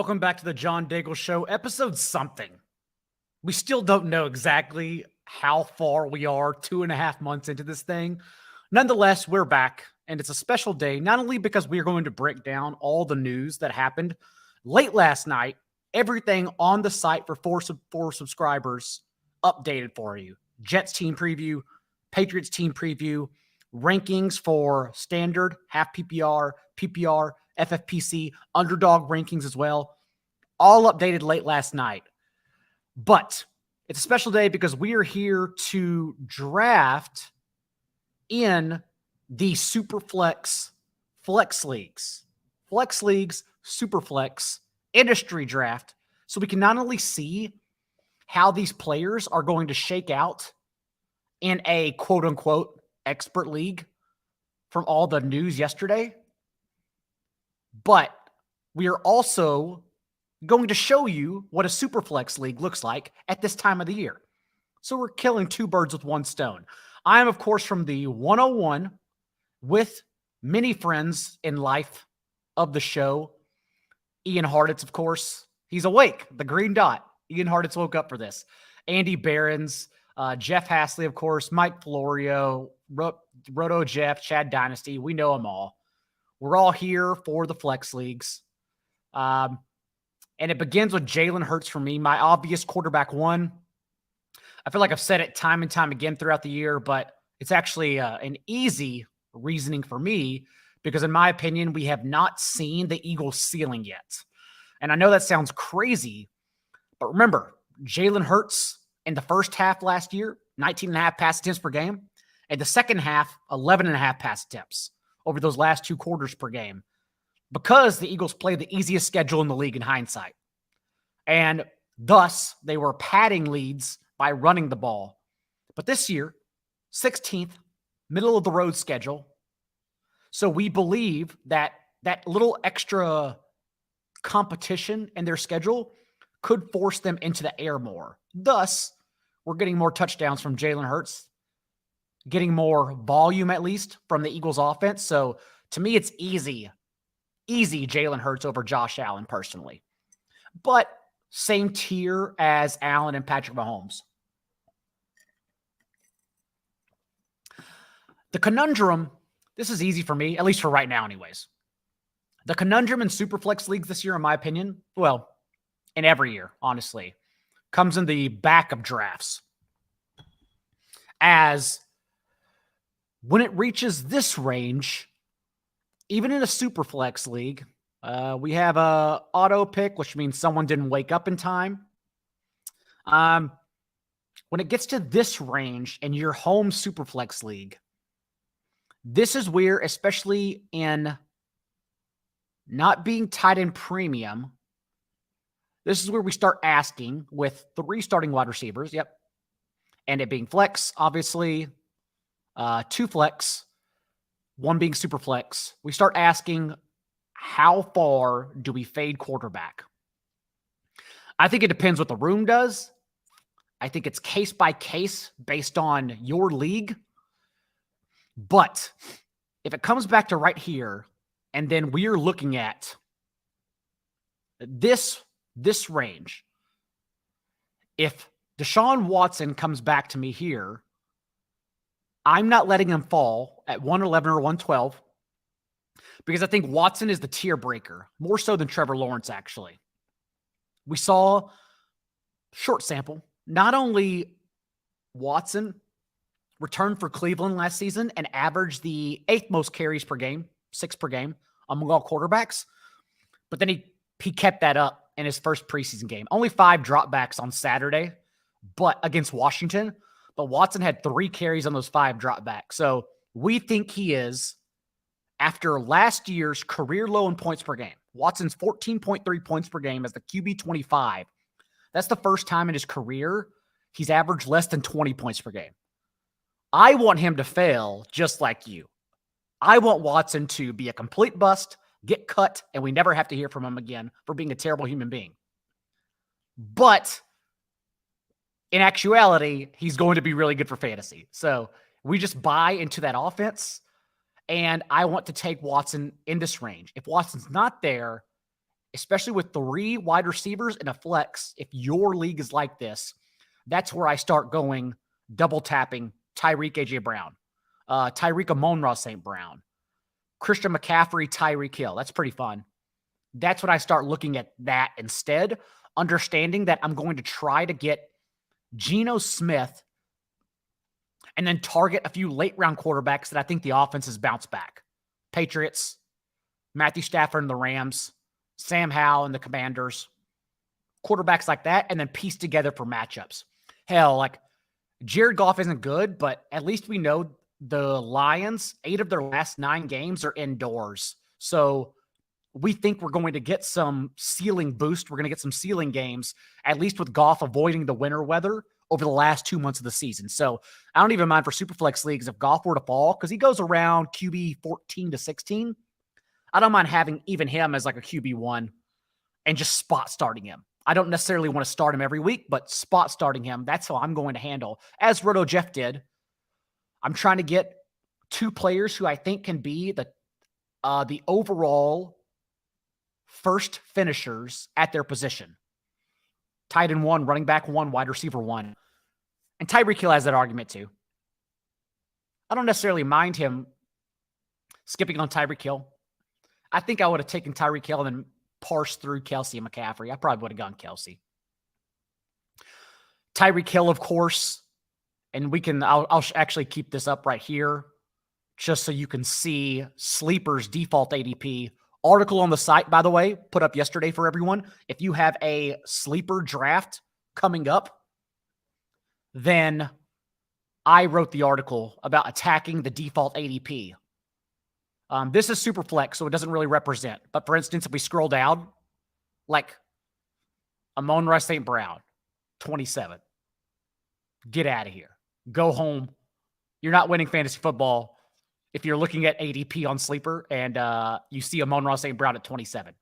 Welcome back to the John Daigle Show, episode something. We still don't know exactly how far we are 2.5 months into this thing. Nonetheless, we're back, and it's a special day, not only because we are going to break down all the news that happened late last night, everything on the site for four subscribers updated for you. Jets team preview, Patriots team preview, rankings for standard, half PPR, PPR, FFPC, underdog rankings as well. All updated late last night. But it's a special day because we are here to draft in the Superflex Flex Leagues. Flex Leagues, Superflex, industry draft. So we can not only see how these players are going to shake out in a quote-unquote expert league from all the news yesterday, but we are also going to show you what a Superflex league looks like at this time of the year. So we're killing two birds with one stone. I am, of course, from the 101 with many friends in life of the show. Ian Harditz, of course. He's awake. The green dot. Ian Harditz woke up for this. Andy Behrens, Jeff Hasley, of course, Mike Florio, Roto Jeff, Chad Dynasty. We know them all. We're all here for the Flex Leagues. And it begins with Jalen Hurts for me, my obvious quarterback one. I feel like I've said it time and time again throughout the year, but it's actually an easy reasoning for me because, in my opinion, we have not seen the Eagles' ceiling yet. And I know that sounds crazy, but remember, Jalen Hurts in the first half last year, 19.5 pass attempts per game. In the second half, 11.5 pass attempts over those last 2 quarters per game, because the Eagles played the easiest schedule in the league in hindsight. And thus, they were padding leads by running the ball. But this year, 16th, middle of the road schedule. So we believe that that little extra competition in their schedule could force them into the air more. Thus, we're getting more touchdowns from Jalen Hurts, getting more volume at least from the Eagles offense. So to me, it's easy Jalen Hurts over Josh Allen personally. But same tier as Allen and Patrick Mahomes. The conundrum, this is easy for me, at least for right now anyways. The conundrum in Superflex leagues this year, in my opinion, well, in every year, honestly, comes in the back of drafts. As when it reaches this range, even in a Superflex league, we have a auto pick, which means someone didn't wake up in time. When it gets to this range in your home Superflex league, this is where, especially in not being tight end premium, this is where we start asking with 3 starting wide receivers. Yep. And it being flex, obviously, 2 flex, 1 being super flex. We start asking, how far do we fade quarterback? I think it depends what the room does. I think it's case by case based on your league. But if it comes back to right here, and then we're looking at this range, if Deshaun Watson comes back to me here, I'm not letting him fall at 111 or 112 because I think Watson is the tier breaker, more so than Trevor Lawrence, actually. We saw, short sample, not only Watson return for Cleveland last season and average the 8th most carries per game, 6 per game among all quarterbacks, but then he kept that up in his first preseason game. Only 5 dropbacks on Saturday, but against Washington. But Watson had 3 carries on those 5 dropbacks. So we think he is, after last year's career low in points per game, Watson's 14.3 points per game as the QB 25. That's the first time in his career he's averaged less than 20 points per game. I want him to fail just like you. I want Watson to be a complete bust, get cut, and we never have to hear from him again for being a terrible human being. But in actuality, he's going to be really good for fantasy. So we just buy into that offense, and I want to take Watson in this range. If Watson's not there, especially with 3 wide receivers and a flex. If your league is like this, that's where I start going double tapping Tyreek AJ Brown, Tyreek Amon-Ra St. Brown, Christian McCaffrey, Tyreek Hill. That's pretty fun. That's when I start looking at that instead, understanding that I'm going to try to get Geno Smith and then target a few late round quarterbacks that I think the offense has bounced back. Patriots, Matthew Stafford and the Rams, Sam Howell and the Commanders, quarterbacks like that, and then piece together for matchups. Hell, like Jared Goff isn't good, but at least we know the Lions, 8 of their last 9 games are indoors. So we think we're going to get some ceiling boost. We're going to get some ceiling games, at least with Goff avoiding the winter weather over the last 2 months of the season. So I don't even mind for Superflex leagues if Goff were to fall, because he goes around QB 14 to 16. I don't mind having even him as like a QB1 and just spot starting him. I don't necessarily want to start him every week, but spot starting him, that's how I'm going to handle. As Roto Jeff did, I'm trying to get 2 players who I think can be the overall first finishers at their position. Tight end 1, running back 1, wide receiver 1. And Tyreek Hill has that argument too. I don't necessarily mind him skipping on Tyreek Hill. I think I would have taken Tyreek Hill and then parsed through Kelsey and McCaffrey. I probably would have gone Kelsey. Tyreek Hill, of course, and I'll actually keep this up right here just so you can see Sleeper's default ADP. Article on the site, by the way, put up yesterday for everyone. If you have a Sleeper draft coming up, then I wrote the article about attacking the default ADP. This is Superflex, so it doesn't really represent. But for instance, if we scroll down, like Amon-Ra St. Brown, 27. Get out of here. Go home. You're not winning fantasy football if you're looking at ADP on Sleeper and you see Amon-Ra St. Brown at 27.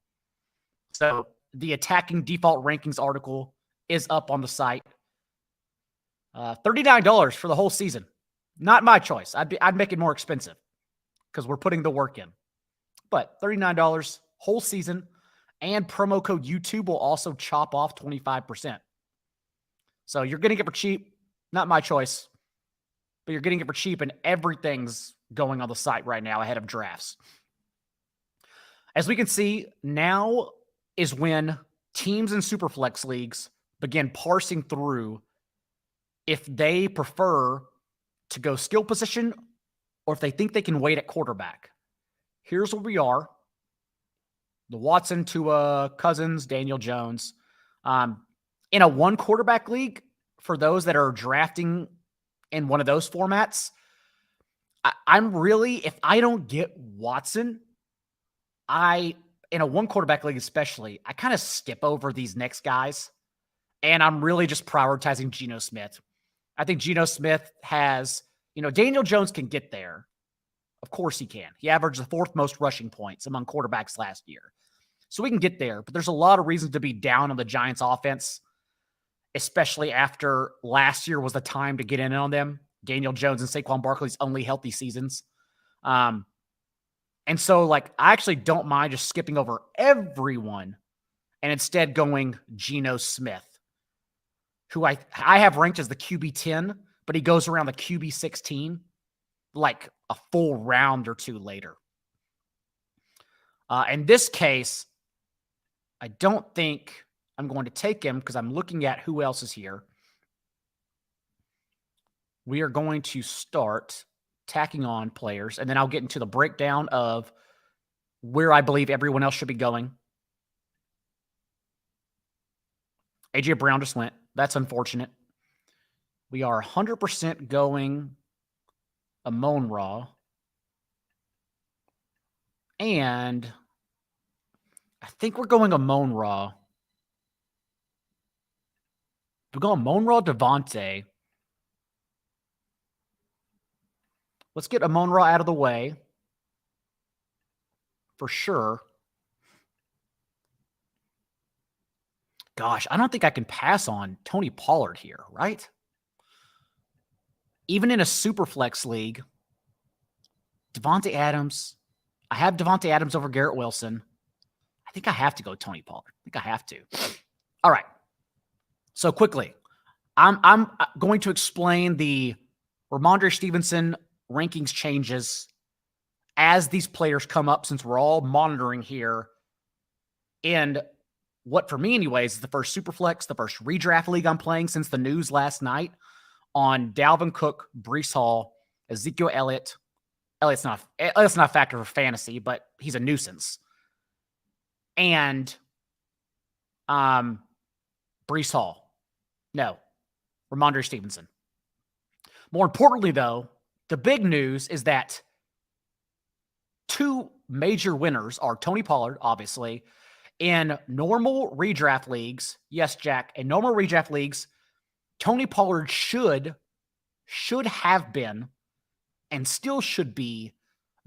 So the attacking default rankings article is up on the site. $39 for the whole season. Not my choice. I'd make it more expensive because we're putting the work in. But $39 whole season, and promo code YouTube will also chop off 25%. So you're getting it for cheap. Not my choice, but you're getting it for cheap, and everything's going on the site right now ahead of drafts. As we can see, now is when teams in Superflex leagues begin parsing through if they prefer to go skill position or if they think they can wait at quarterback. Here's where we are. The Watson, Tua, Cousins, Daniel Jones. In a 1 quarterback league, for those that are drafting in one of those formats, I'm really, if I don't get Watson, in a 1 quarterback league especially, I kind of skip over these next guys, and I'm really just prioritizing Geno Smith. I think Geno Smith has, Daniel Jones can get there. Of course he can. He averaged the 4th most rushing points among quarterbacks last year. So we can get there, but there's a lot of reasons to be down on the Giants offense, especially after last year was the time to get in on them. Daniel Jones and Saquon Barkley's only healthy seasons. And so, I actually don't mind just skipping over everyone and instead going Geno Smith, who I have ranked as the QB 10, but he goes around the QB 16, like a full round or 2 later. In this case, I don't think I'm going to take him because I'm looking at who else is here. We are going to start tacking on players, and then I'll get into the breakdown of where I believe everyone else should be going. AJ Brown just went. That's unfortunate. We are 100% going Amon-Ra. And I think we're going Amon-Ra. We're going Amon-Ra, Devontae. Let's get Amon-Ra out of the way for sure. Gosh, I don't think I can pass on Tony Pollard here, right? Even in a Superflex league, Devontae Adams. I have Devontae Adams over Garrett Wilson. I think I have to go Tony Pollard. I think I have to. All right. So quickly, I'm going to explain the Ramondre Stevenson rankings changes as these players come up, since we're all monitoring here. And what, for me anyways, is the first Superflex, the first redraft league I'm playing since the news last night on Dalvin Cook, Breece Hall, Ezekiel Elliott. Elliott's not a factor for fantasy, but he's a nuisance. And Breece Hall. No. Ramondre Stevenson. More importantly, though, the big news is that two major winners are Tony Pollard, obviously, in normal redraft leagues. Yes, Jack, in normal redraft leagues, Tony Pollard should have been and still should be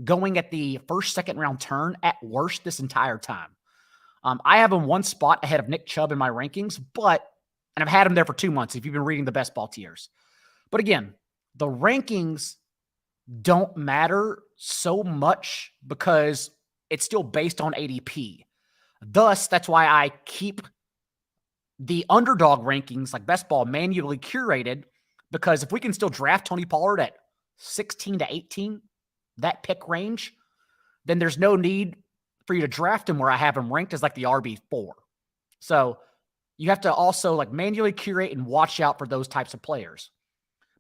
going at the first, second round turn at worst this entire time. I have him one spot ahead of Nick Chubb in my rankings, and I've had him there for 2 months if you've been reading the best ball tiers. But again, the rankings don't matter so much because it's still based on ADP. Thus, that's why I keep the underdog rankings like best ball manually curated, because if we can still draft Tony Pollard at 16 to 18, that pick range, then there's no need for you to draft him where I have him ranked as like the RB4. So you have to also like manually curate and watch out for those types of players.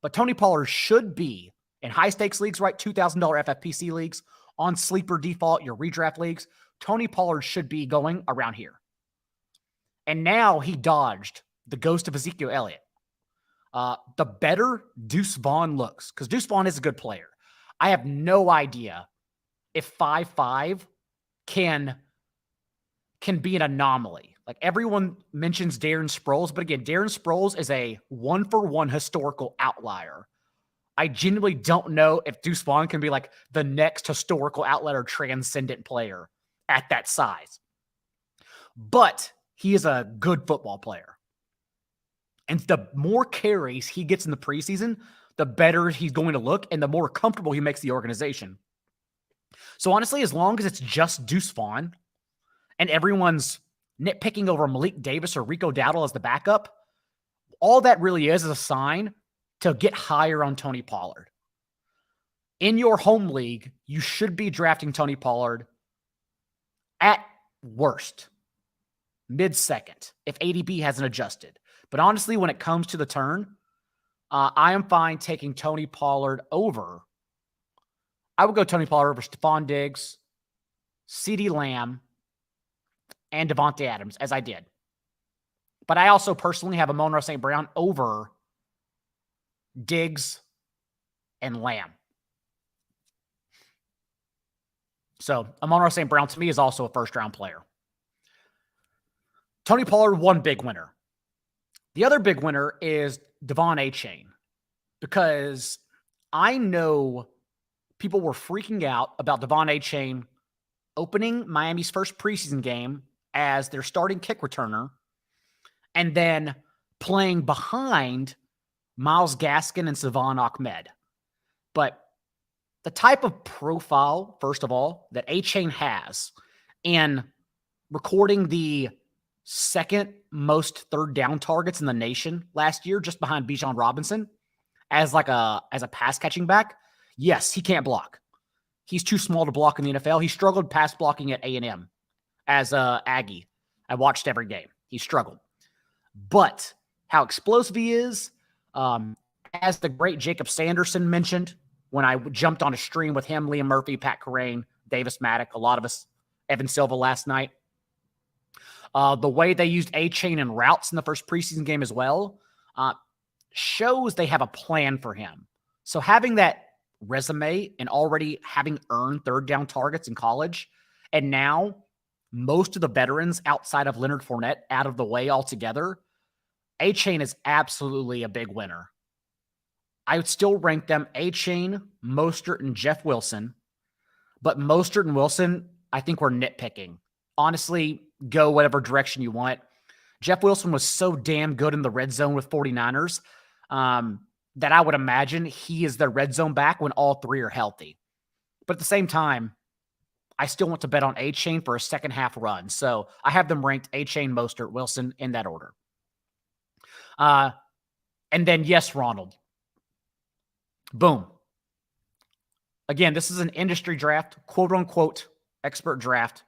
But Tony Pollard should be in high stakes leagues, right? $2,000 FFPC leagues, on sleeper default, your redraft leagues. Tony Pollard should be going around here. And now he dodged the ghost of Ezekiel Elliott. The better Deuce Vaughn looks, because Deuce Vaughn is a good player. I have no idea if 5'5" can be an anomaly. Like everyone mentions Darren Sproles, but again, Darren Sproles is a 1-for-1 historical outlier. I genuinely don't know if Deuce Vaughn can be like the next historical outlier transcendent player at that size. But he is a good football player. And the more carries he gets in the preseason, the better he's going to look and the more comfortable he makes the organization. So honestly, as long as it's just Deuce Vaughn and everyone's nitpicking over Malik Davis or Rico Dowdle as the backup, all that really is a sign to get higher on Tony Pollard. In your home league, you should be drafting Tony Pollard at worst mid-second if ADP hasn't adjusted. But honestly, when it comes to the turn, I am fine taking Tony Pollard over. I would go Tony Pollard over Stephon Diggs, CeeDee Lamb, and Devontae Adams, as I did. But I also personally have Amon-Ra St. Brown over Diggs and Lamb. So Amon-Ra St. Brown to me is also a first-round player. Tony Pollard, one big winner. The other big winner is Devon Achane, because I know people were freaking out about Devon Achane opening Miami's first preseason game as their starting kick returner and then playing behind Myles Gaskin and Savon Ahmed. But the type of profile, first of all, that Achane has in recording the second most third down targets in the nation last year, just behind Bijan Robinson, as a pass catching back. Yes, he can't block. He's too small to block in the NFL. He struggled pass blocking at A&M as a Aggie. I watched every game. He struggled. But how explosive he is, as the great Jacob Sanderson mentioned when I jumped on a stream with him, Liam Murphy, Pat Kerrane, Davis Maddock, a lot of us, Evan Silva last night. The way they used Achane and routes in the first preseason game as well shows they have a plan for him. So having that resume and already having earned third down targets in college, and now most of the veterans outside of Leonard Fournette out of the way altogether, Achane is absolutely a big winner. I would still rank them Achane, Mostert, and Jeff Wilson. But Mostert and Wilson, I think we're nitpicking. Honestly, go whatever direction you want. Jeff Wilson was so damn good in the red zone with 49ers that I would imagine he is the red zone back when all three are healthy. But at the same time, I still want to bet on A-Chain for a second half run. So I have them ranked A-Chain, Mostert, Wilson in that order. And then, yes, Ronald. Boom. Again, this is an industry draft, quote unquote, expert draft.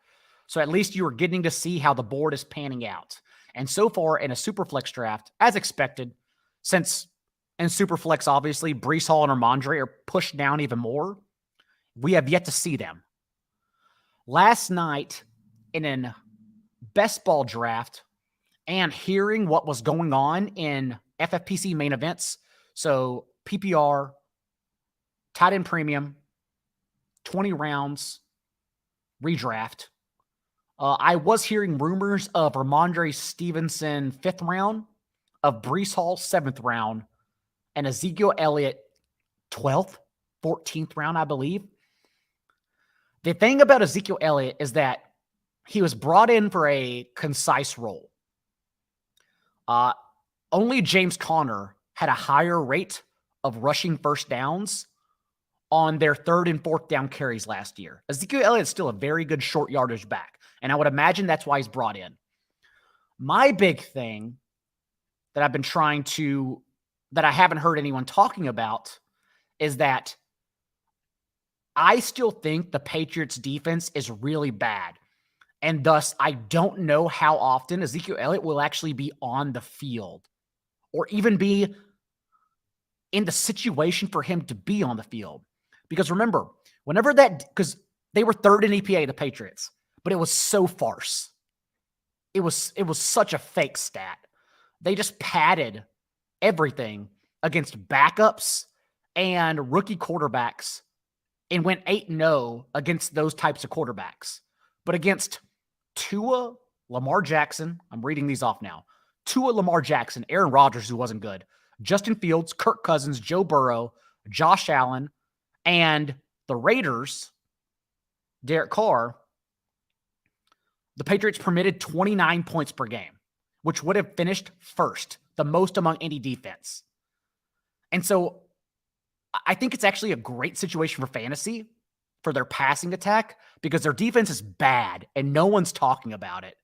So at least you are getting to see how the board is panning out. And so far in a Superflex draft, as expected, since in Superflex, obviously, Breece Hall and Ramondre are pushed down even more, we have yet to see them. Last night in a best ball draft and hearing what was going on in FFPC main events, so PPR, tight end premium, 20 rounds, redraft. I was hearing rumors of Ramondre Stevenson 5th round, of Breece Hall 7th round, and Ezekiel Elliott 12th, 14th round, I believe. The thing about Ezekiel Elliott is that he was brought in for a concise role. Only James Conner had a higher rate of rushing first downs on their 3rd and 4th down carries last year. Ezekiel Elliott's still a very good short yardage back, and I would imagine that's why he's brought in. My big thing that I've been that I haven't heard anyone talking about is that I still think the Patriots defense is really bad. And thus, I don't know how often Ezekiel Elliott will actually be on the field or even be in the situation for him to be on the field. Because remember, because they were 3rd in EPA, the Patriots, but it was so farce. It was such a fake stat. They just padded everything against backups and rookie quarterbacks and went 8-0 against those types of quarterbacks. But against Tua, Lamar Jackson, I'm reading these off now. Tua, Lamar Jackson, Aaron Rodgers, who wasn't good, Justin Fields, Kirk Cousins, Joe Burrow, Josh Allen, and the Raiders, Derek Carr, the Patriots permitted 29 points per game, which would have finished first, the most among any defense. And so I think it's actually a great situation for fantasy for their passing attack because their defense is bad and no one's talking about it.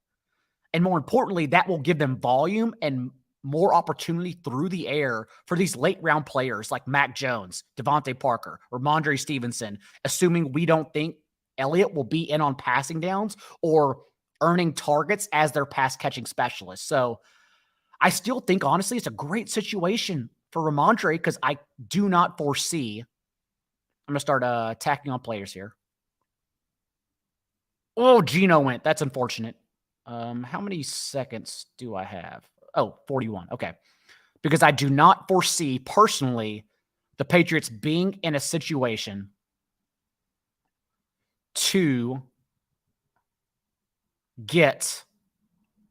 And more importantly, that will give them volume and more opportunity through the air for these late round players like Mac Jones, Devontae Parker, or Ramondre Stevenson, assuming we don't think Elliott will be in on passing downs or earning targets as their pass catching specialist. So I still think, honestly, it's a great situation for Ramondre because I do not foresee. I'm going to start attacking on players here. Oh, Gino went. That's unfortunate. How many seconds do I have? Oh, 41. Okay. Because I do not foresee personally the Patriots being in a situation to get.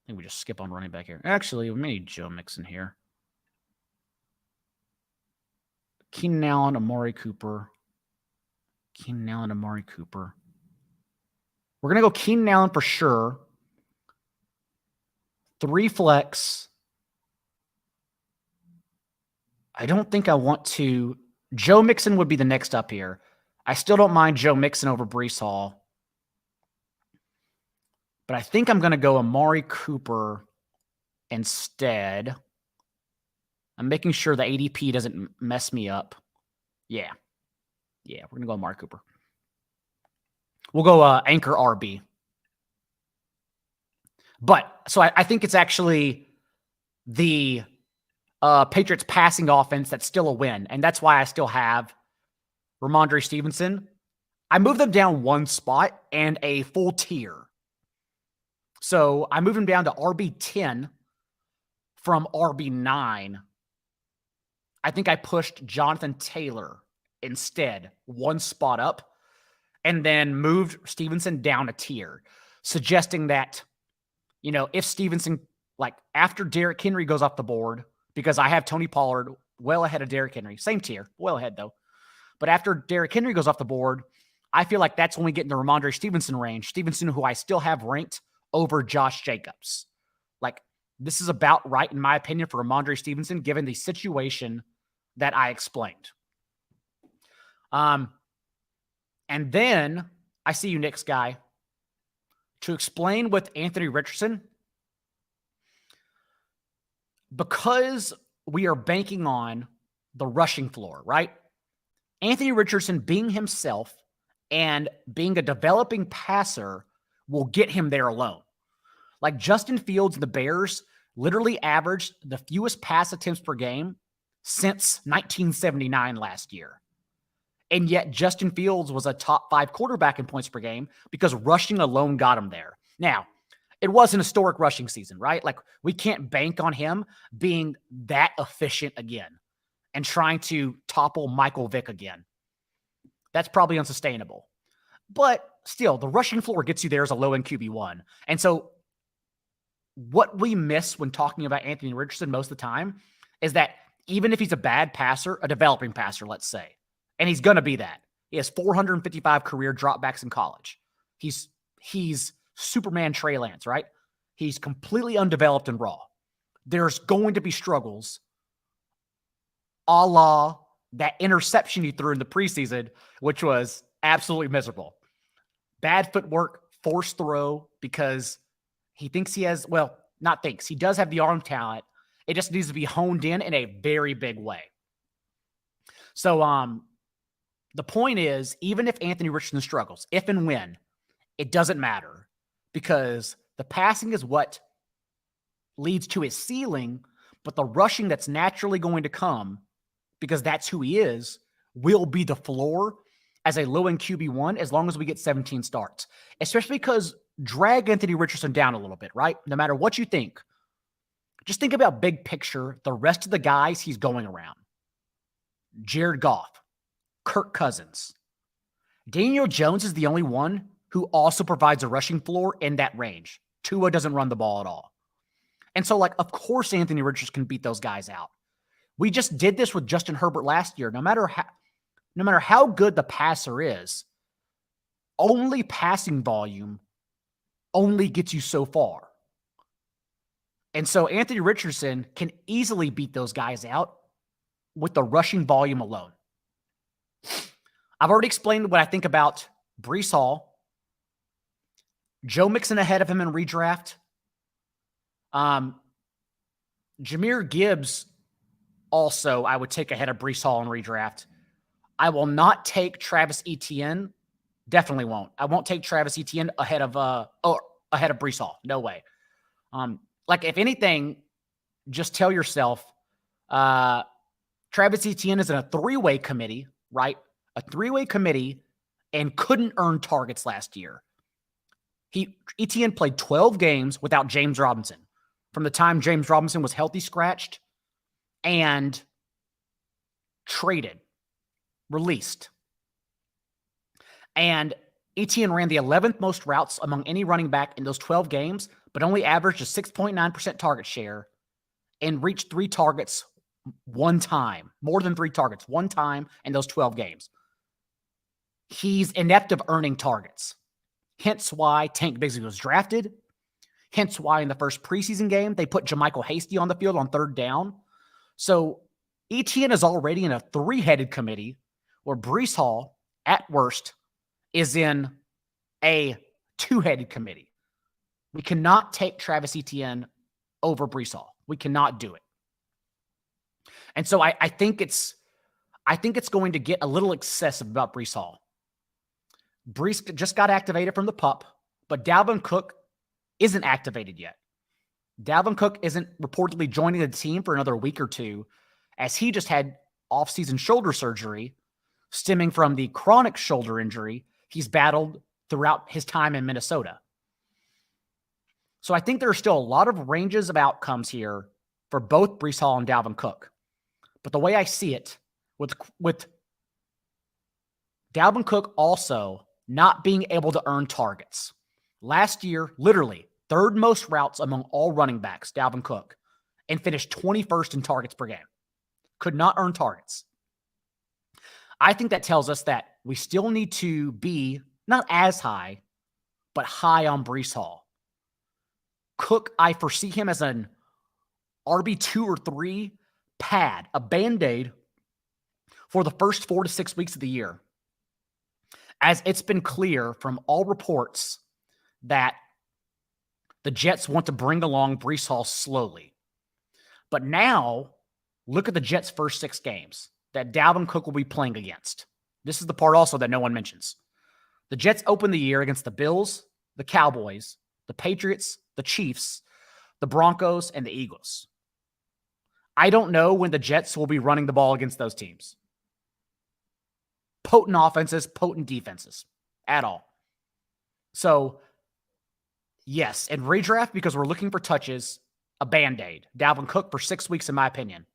I think we just skip on running back here. Actually, we may need Joe Mixon here. Keenan Allen, Amari Cooper. Keenan Allen, Amari Cooper. We're going to go Keenan Allen for sure. 3 flex. I don't think I want to. Joe Mixon would be the next up here. I still don't mind Joe Mixon over Breece Hall. But I think I'm going to go Amari Cooper instead. I'm making sure the ADP doesn't mess me up. Yeah. Yeah, we're going to go Amari Cooper. We'll go anchor RB. But, so I think it's actually the Patriots passing offense that's still a win. And that's why I still have Ramondre Stevenson. I moved them down 1 spot and a full tier. So I moved him down to RB10 from RB9. I think I pushed Jonathan Taylor instead 1 spot up and then moved Stevenson down a tier, suggesting that, you know, if Stevenson, like after Derrick Henry goes off the board, because I have Tony Pollard well ahead of Derrick Henry, same tier, well ahead though. But after Derrick Henry goes off the board, I feel like that's when we get in the Ramondre Stevenson range. Stevenson, who I still have ranked over Josh Jacobs. Like, this is about right, in my opinion, for Ramondre Stevenson, given the situation that I explained. And then I see you, Knicks guy. To explain with Anthony Richardson, because we are banking on the rushing floor, right? Anthony Richardson being himself and being a developing passer will get him there alone. Like Justin Fields and the Bears literally averaged the fewest pass attempts per game since 1979 last year. And yet Justin Fields was a top 5 quarterback in points per game because rushing alone got him there. Now, it was an historic rushing season, right? Like we can't bank on him being that efficient again and trying to topple Michael Vick again. That's probably unsustainable. But still, the rushing floor gets you there as a low-end QB1. And so what we miss when talking about Anthony Richardson most of the time is that even if he's a bad passer, a developing passer, let's say, and he's going to be that. He has 455 career dropbacks in college. He's Superman Trey Lance, right? He's completely undeveloped and raw. There's going to be struggles a la that interception he threw in the preseason, which was absolutely miserable. Bad footwork, forced throw because he thinks he has, well, not thinks, he does have the arm talent. It just needs to be honed in a very big way. So the point is, even if Anthony Richardson struggles, if and when, it doesn't matter because the passing is what leads to his ceiling, but the rushing that's naturally going to come, because that's who he is, will be the floor as a low-end QB1 as long as we get 17 starts. Especially because drag Anthony Richardson down a little bit, right? No matter what you think. Just think about big picture, the rest of the guys he's going around. Jared Goff, Kirk Cousins. Daniel Jones is the only one who also provides a rushing floor in that range. Tua doesn't run the ball at all. And so, like, of course Anthony Richardson can beat those guys out. We just did this with Justin Herbert last year. No matter how good the passer is, only passing volume only gets you so far. And so Anthony Richardson can easily beat those guys out with the rushing volume alone. I've already explained what I think about Breece Hall. Joe Mixon ahead of him in redraft. Jahmyr Gibbs also I would take ahead of Breece Hall in redraft. I will not take Travis Etienne. Definitely won't. I won't take Travis Etienne ahead of Breece Hall. No way. Like if anything, just tell yourself Travis Etienne is in a 3-way committee, right? A 3-way committee and couldn't earn targets last year. Etienne played 12 games without James Robinson. From the time James Robinson was healthy scratched and traded, released. And Etienne ran the 11th most routes among any running back in those 12 games, but only averaged a 6.9% target share and reached 3 targets one time, more than 3 targets one time in those 12 games. He's inept of earning targets. Hence why Tank Bigsby was drafted. Hence why in the first preseason game, they put JaMychal Hasty on the field on 3rd down. So Etienne is already in a 3-headed committee where Breece Hall, at worst, is in a 2-headed committee. We cannot take Travis Etienne over Breece Hall. We cannot do it. And so I think it's going to get a little excessive about Breece Hall. Breece just got activated from the PUP, but Dalvin Cook isn't activated yet. Dalvin Cook isn't reportedly joining the team for another week or two, as he just had off-season shoulder surgery stemming from the chronic shoulder injury he's battled throughout his time in Minnesota. So I think there are still a lot of ranges of outcomes here for both Breece Hall and Dalvin Cook. But the way I see it, with Dalvin Cook also not being able to earn targets. Last year, literally, 3rd most routes among all running backs, Dalvin Cook, and finished 21st in targets per game. Could not earn targets. I think that tells us that we still need to be not as high, but high on Breece Hall. Cook, I foresee him as an RB2 or 3 pad, a Band-Aid for the first 4 to 6 weeks of the year. as it's been clear from all reports that the Jets want to bring along Breece Hall slowly. But now, look at the Jets' first 6 games that Dalvin Cook will be playing against. This is the part also that no one mentions. The Jets opened the year against the Bills, the Cowboys, the Patriots, the Chiefs, the Broncos, and the Eagles. I don't know when the Jets will be running the ball against those teams. Potent offenses, potent defenses, at all. So, yes, in redraft, because we're looking for touches, a Band-Aid. Dalvin Cook for 6 weeks, in my opinion.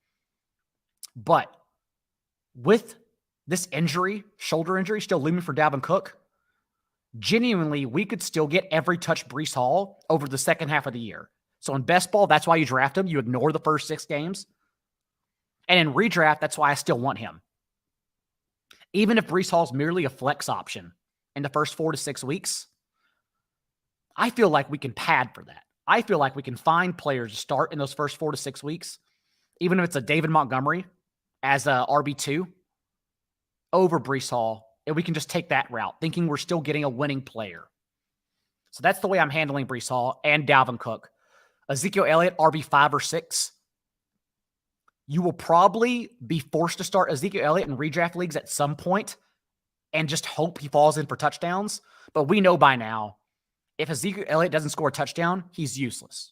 But with this injury, shoulder injury, still looming for Dalvin Cook, genuinely, we could still get every touch Breece Hall over the second half of the year. So in best ball, that's why you draft him. You ignore the first 6 games. And in redraft, that's why I still want him. Even if Breece Hall's merely a flex option in the first 4 to 6 weeks, I feel like we can pad for that. I feel like we can find players to start in those first 4 to 6 weeks, even if it's a David Montgomery as a RB2 over Breece Hall, and we can just take that route, thinking we're still getting a winning player. So that's the way I'm handling Breece Hall and Dalvin Cook. Ezekiel Elliott, RB5 or 6. You will probably be forced to start Ezekiel Elliott in redraft leagues at some point and just hope he falls in for touchdowns. But we know by now, if Ezekiel Elliott doesn't score a touchdown, he's useless.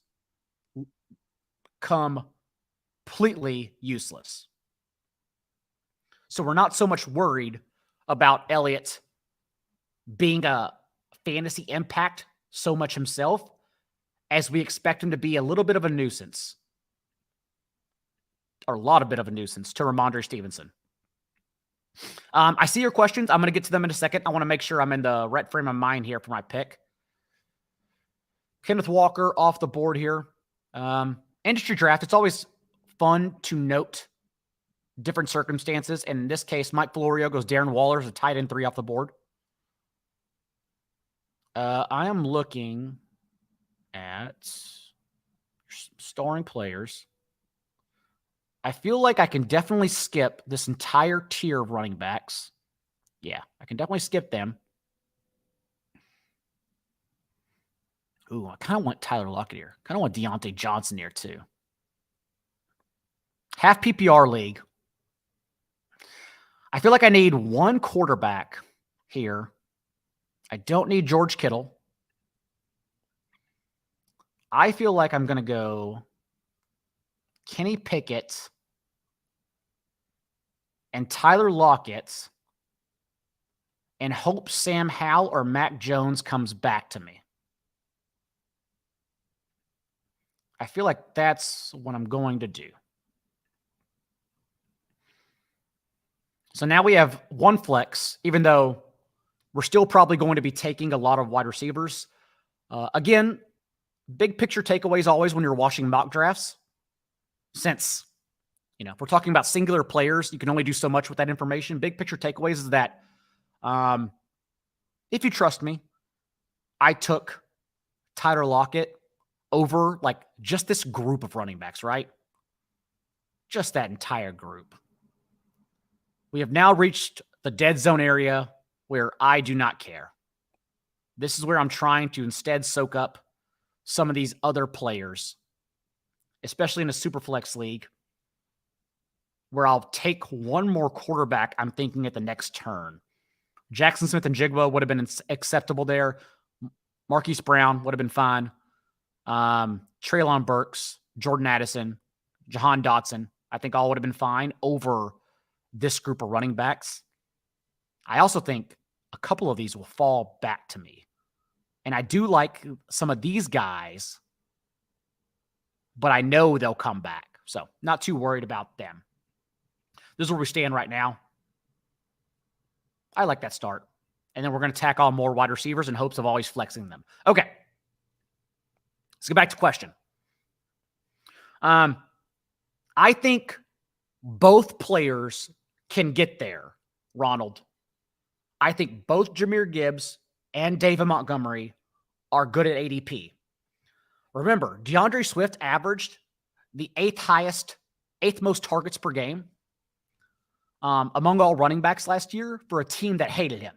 Completely useless. So we're not so much worried about Elliott being a fantasy impact so much himself as we expect him to be a little bit of a nuisance. Or a lot of bit of a nuisance to Ramondre Stevenson. I see your questions. I'm going to get to them in a second. I want to make sure I'm in the right frame of mind here for my pick. Kenneth Walker off the board here. Industry draft, it's always fun to note different circumstances. And in this case, Mike Florio goes Darren Waller as a tight end 3 off the board. I am looking at starring players. I feel like I can definitely skip this entire tier of running backs. Yeah, I can definitely skip them. Ooh, I kind of want Tyler Lockett here. Kind of want Deontay Johnson here too. Half PPR league. I feel like I need one quarterback here. I don't need George Kittle. I feel like I'm going to go Kenny Pickett and Tyler Lockett and hope Sam Howell or Mac Jones comes back to me. I feel like that's what I'm going to do. So now we have one flex, even though we're still probably going to be taking a lot of wide receivers. Again, big picture takeaways always when you're watching mock drafts. Since, if we're talking about singular players, you can only do so much with that information. Big picture takeaways is that if you trust me, I took Tyler Lockett over just this group of running backs, right? Just that entire group. We have now reached the dead zone area where I do not care. This is where I'm trying to instead soak up some of these other players, especially in a Superflex league, where I'll take one more quarterback I'm thinking at the next turn. Jackson Smith and Jigba would have been acceptable there. Marquise Brown would have been fine. Treylon Burks, Jordan Addison, Jahan Dotson, I think all would have been fine over this group of running backs. I also think a couple of these will fall back to me. And I do like some of these guys, but I know they'll come back. So not too worried about them. This is where we stand right now. I like that start. And then we're going to tack on more wide receivers in hopes of always flexing them. Okay. Let's get back to question. I think both players can get there, Ronald. I think both Jahmyr Gibbs and David Montgomery are good at ADP. Remember, DeAndre Swift averaged the eighth most targets per game among all running backs last year for a team that hated him.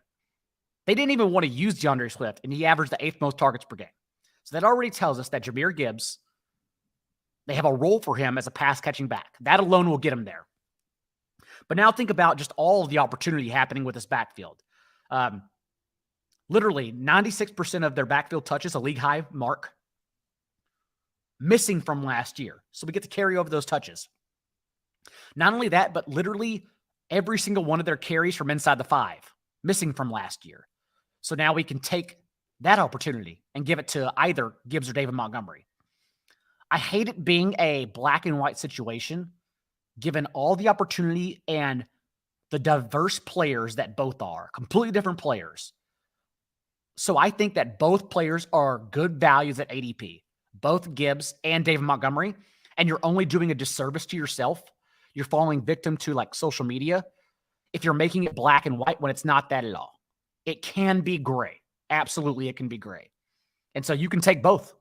They didn't even want to use DeAndre Swift, and he averaged the 8th most targets per game. So that already tells us that Jahmyr Gibbs, they have a role for him as a pass-catching back. That alone will get him there. But now think about just all of the opportunity happening with this backfield. Literally 96% of their backfield touches, a league-high mark, missing from last year. So we get to carry over those touches. Not only that, but literally every single one of their carries from inside the 5, missing from last year. So now we can take that opportunity and give it to either Gibbs or David Montgomery. I hate it being a black and white situation, given all the opportunity and the diverse players that both are, completely different players. So I think that both players are good values at ADP, both Gibbs and David Montgomery, and you're only doing a disservice to yourself. You're falling victim to like social media if you're making it black and white when it's not that at all. It can be gray. Absolutely, it can be gray. And so you can take both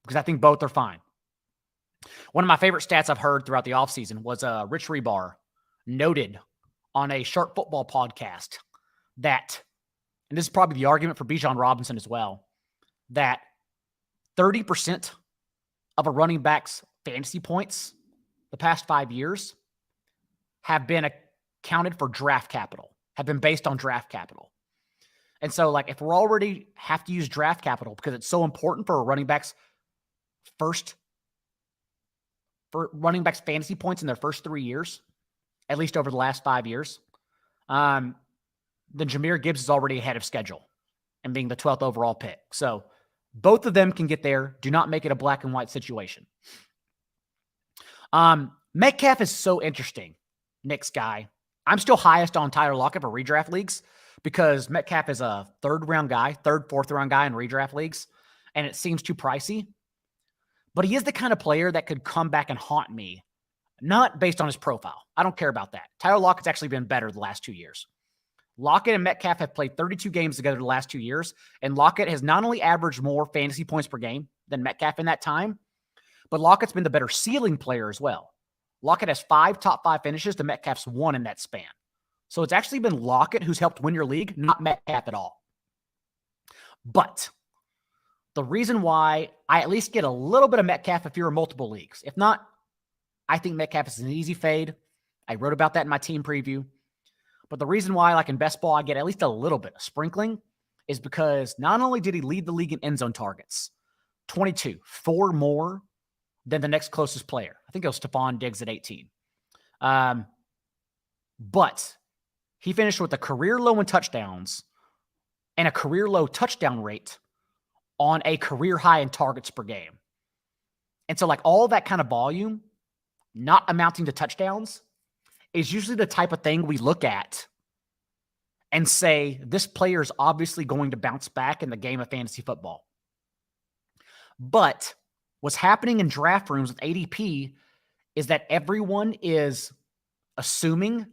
because I think both are fine. One of my favorite stats I've heard throughout the offseason was Rich Rebar noted on a Sharp Football podcast that, and this is probably the argument for Bijan Robinson as well, that 30% of a running back's fantasy points the past 5 years have been accounted for draft capital, have been based on draft capital. And so, like, if we're already have to use draft capital because it's so important for a running back's fantasy points in their first 3 years, at least over the last 5 years, then Jahmyr Gibbs is already ahead of schedule and being the 12th overall pick. So both of them can get there. Do not make it a black and white situation. Metcalf is so interesting. Nick's guy. I'm still highest on Tyler Lockett for redraft leagues because Metcalf is a third, fourth round guy in redraft leagues, and it seems too pricey. But he is the kind of player that could come back and haunt me, not based on his profile. I don't care about that. Tyler Lockett's actually been better the last 2 years. Lockett and Metcalf have played 32 games together the last 2 years, and Lockett has not only averaged more fantasy points per game than Metcalf in that time, but Lockett's been the better ceiling player as well. Lockett has 5 top 5 finishes to Metcalf's 1 in that span. So it's actually been Lockett who's helped win your league, not Metcalf at all. But the reason why I at least get a little bit of Metcalf if you're in multiple leagues. If not, I think Metcalf is an easy fade. I wrote about that in my team preview. But the reason why, like in best ball, I get at least a little bit of sprinkling is because not only did he lead the league in end zone targets, 22, 4 more than the next closest player. I think it was Stephon Diggs at 18. But he finished with a career low in touchdowns and a career low touchdown rate on a career high in targets per game. And so like all that kind of volume, not amounting to touchdowns, is usually the type of thing we look at and say, this player is obviously going to bounce back in the game of fantasy football. But what's happening in draft rooms with ADP is that everyone is assuming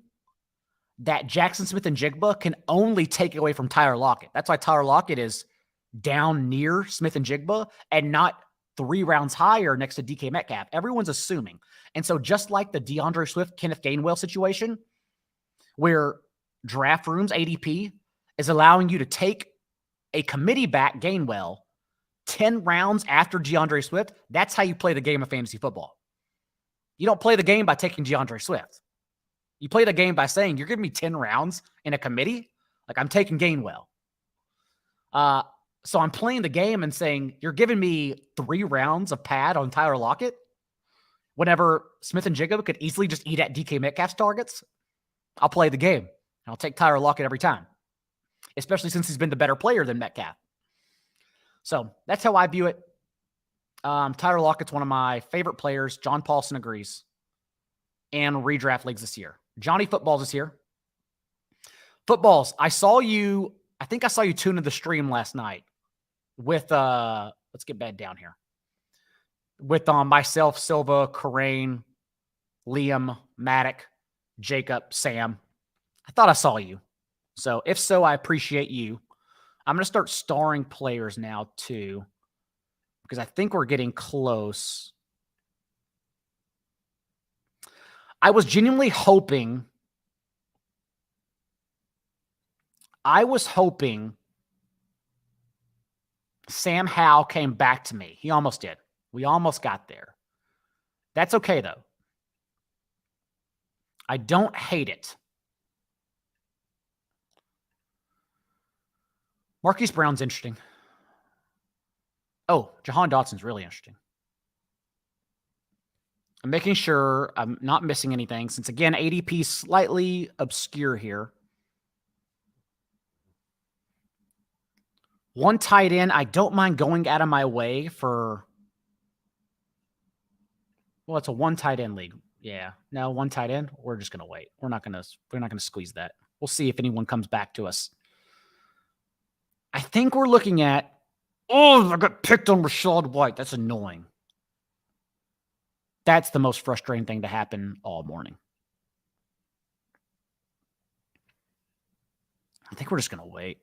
that Jackson Smith and Jigba can only take away from Tyler Lockett. That's why Tyler Lockett is down near Smith and Jigba and not 3 rounds higher next to DK Metcalf. Everyone's assuming. And so just like the DeAndre Swift, Kenneth Gainwell situation, where draft rooms, ADP, is allowing you to take a committee back, Gainwell, 10 rounds after DeAndre Swift, that's how you play the game of fantasy football. You don't play the game by taking DeAndre Swift. You play the game by saying, you're giving me 10 rounds in a committee? Like, I'm taking Gainwell. So I'm playing the game and saying, you're giving me 3 rounds of pad on Tyler Lockett whenever Smith and Jigba could easily just eat at DK Metcalf's targets. I'll play the game. I'll take Tyler Lockett every time, especially since he's been the better player than Metcalf. So that's how I view it. Tyler Lockett's one of my favorite players. John Paulson agrees. And redraft leagues this year. Johnny Footballs is here. Footballs, I think I saw you tune into the stream last night with, let's get back down here. With myself, Silva, Corain, Liam, Maddock, Jacob, Sam. I thought I saw you. So if so, I appreciate you. I'm going to start starring players now too, because I think we're getting close. I was genuinely hoping I was hoping Sam Howell came back to me. He almost did. We almost got there. That's okay, though. I don't hate it. Marquise Brown's interesting. Oh, Jahan Dotson's really interesting. I'm making sure I'm not missing anything since, again, ADP slightly obscure here. One tight end, I don't mind going out of my way for. Well, it's a one tight end league. Yeah, no, one tight end. We're just gonna wait. We're not gonna squeeze that. We'll see if anyone comes back to us. I think we're looking at. Oh, I got picked on Rachaad White. That's annoying. That's the most frustrating thing to happen all morning. I think we're just gonna wait.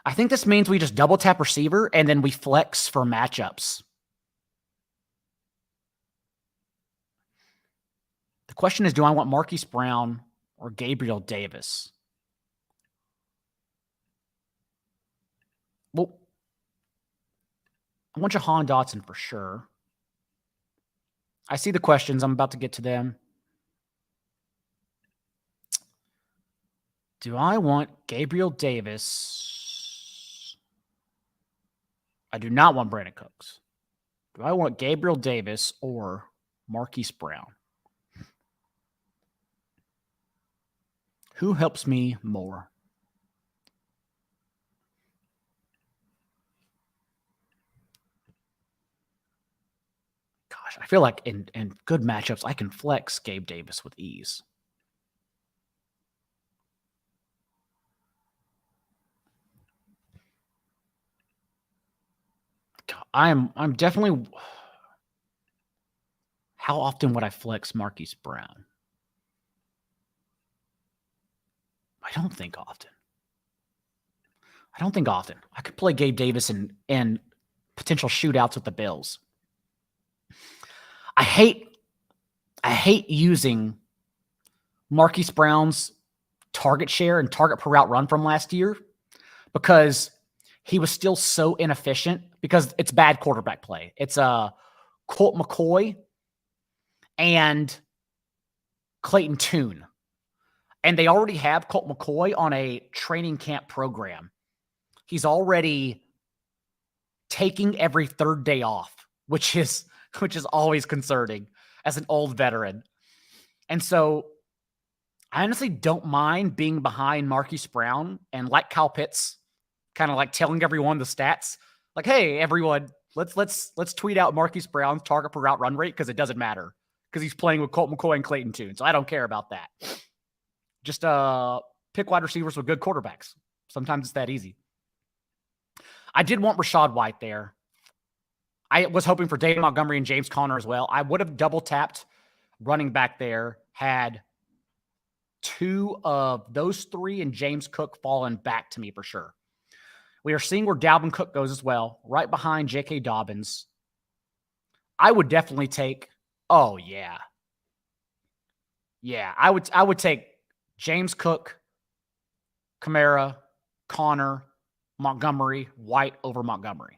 I think this means we just double tap receiver and then we flex for matchups. The question is, do I want Marquise Brown or Gabriel Davis? Well, I want Jahan Dotson for sure. I see the questions. I'm about to get to them. Do I want Gabriel Davis? I do not want Brandon Cooks. Do I want Gabriel Davis or Marquise Brown? Who helps me more? Gosh, I feel like in good matchups, I can flex Gabe Davis with ease. I'm definitely. How often would I flex Marquise Brown? I don't think often. I could play Gabe Davis in potential shootouts with the Bills. I hate using Marquise Brown's target share and target per route run from last year because he was still so inefficient because it's bad quarterback play. It's Colt McCoy and Clayton Tune. And they already have Colt McCoy on a training camp program. He's already taking every third day off, which is always concerning as an old veteran. And so I honestly don't mind being behind Marquise Brown and like Kyle Pitts, kind of like telling everyone the stats. Like, hey, everyone, let's tweet out Marquise Brown's target per route run rate because it doesn't matter because he's playing with Colt McCoy and Clayton Tune. So I don't care about that. Just pick wide receivers with good quarterbacks. Sometimes it's that easy. I did want Rachaad White there. I was hoping for David Montgomery and James Conner as well. I would have double tapped running back there had two of those three and James Cook fallen back to me for sure. We are seeing where Dalvin Cook goes as well, right behind J.K. Dobbins. I would definitely take, oh yeah. Yeah, I would take James Cook, Kamara, Connor, Montgomery, White over Montgomery.